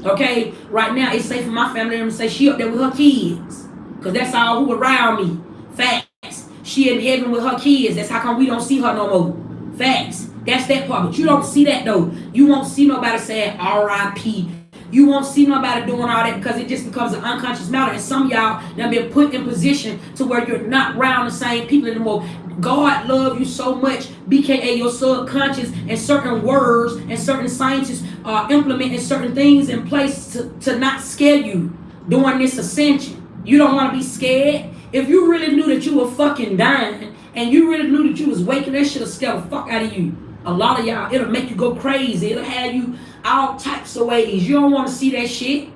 Okay, right now it's safe for my family to say she up there with her kids, because that's all who around me. Facts. She in heaven with her kids. That's how come we don't see her no more. Facts. That's that part. But you don't see that though. You won't see nobody saying R.I.P. You won't see nobody doing all that because it just becomes an unconscious matter. And some of y'all have been put in position to where you're not around the same people anymore. God love you so much, BKA your subconscious, and certain words and certain scientists are implementing certain things in place to not scare you during this ascension. You don't want to be scared. If you really knew that you were fucking dying and you really knew that you was waking, that shit'll scare the fuck out of you. A lot of y'all, it'll make you go crazy. It'll have you all types of ways. You don't want to see that shit.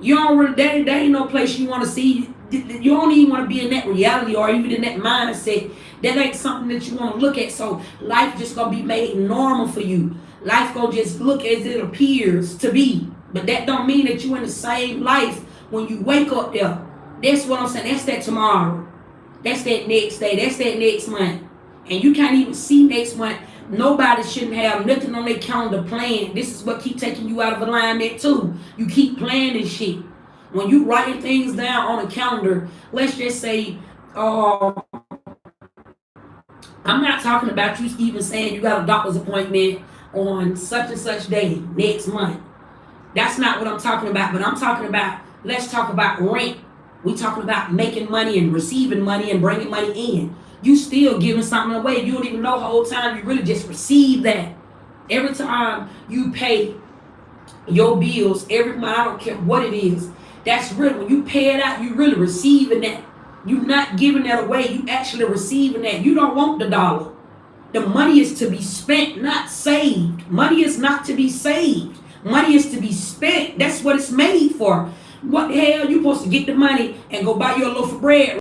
You don't really, there ain't no place you want to see. You don't even want to be in that reality or even in that mindset. That ain't something that you want to look at. So life just gonna be made normal for you. Life gonna just look as it appears to be. But that don't mean that you in the same life when you wake up there. That's what I'm saying. That's that tomorrow. That's that next day. That's that next month. And you can't even see next month. Nobody shouldn't have nothing on their calendar planned. This is what keep taking you out of alignment too. You keep planning shit. When you writing things down on a calendar, let's just say, I'm not talking about you even saying you got a doctor's appointment on such and such day next month. That's not what I'm talking about. But I'm talking about, let's talk about rent. We talking about making money and receiving money and bringing money in. You still giving something away. You don't even know the whole time. You really just receive that. Every time you pay your bills, every month, I don't care what it is, that's real. When you pay it out, you really receiving that. You're not giving that away. You actually receiving that. You don't want the dollar. The money is to be spent, not saved. Money is not to be saved. Money is to be spent. That's what it's made for. What the hell? You supposed to get the money and go buy your loaf of bread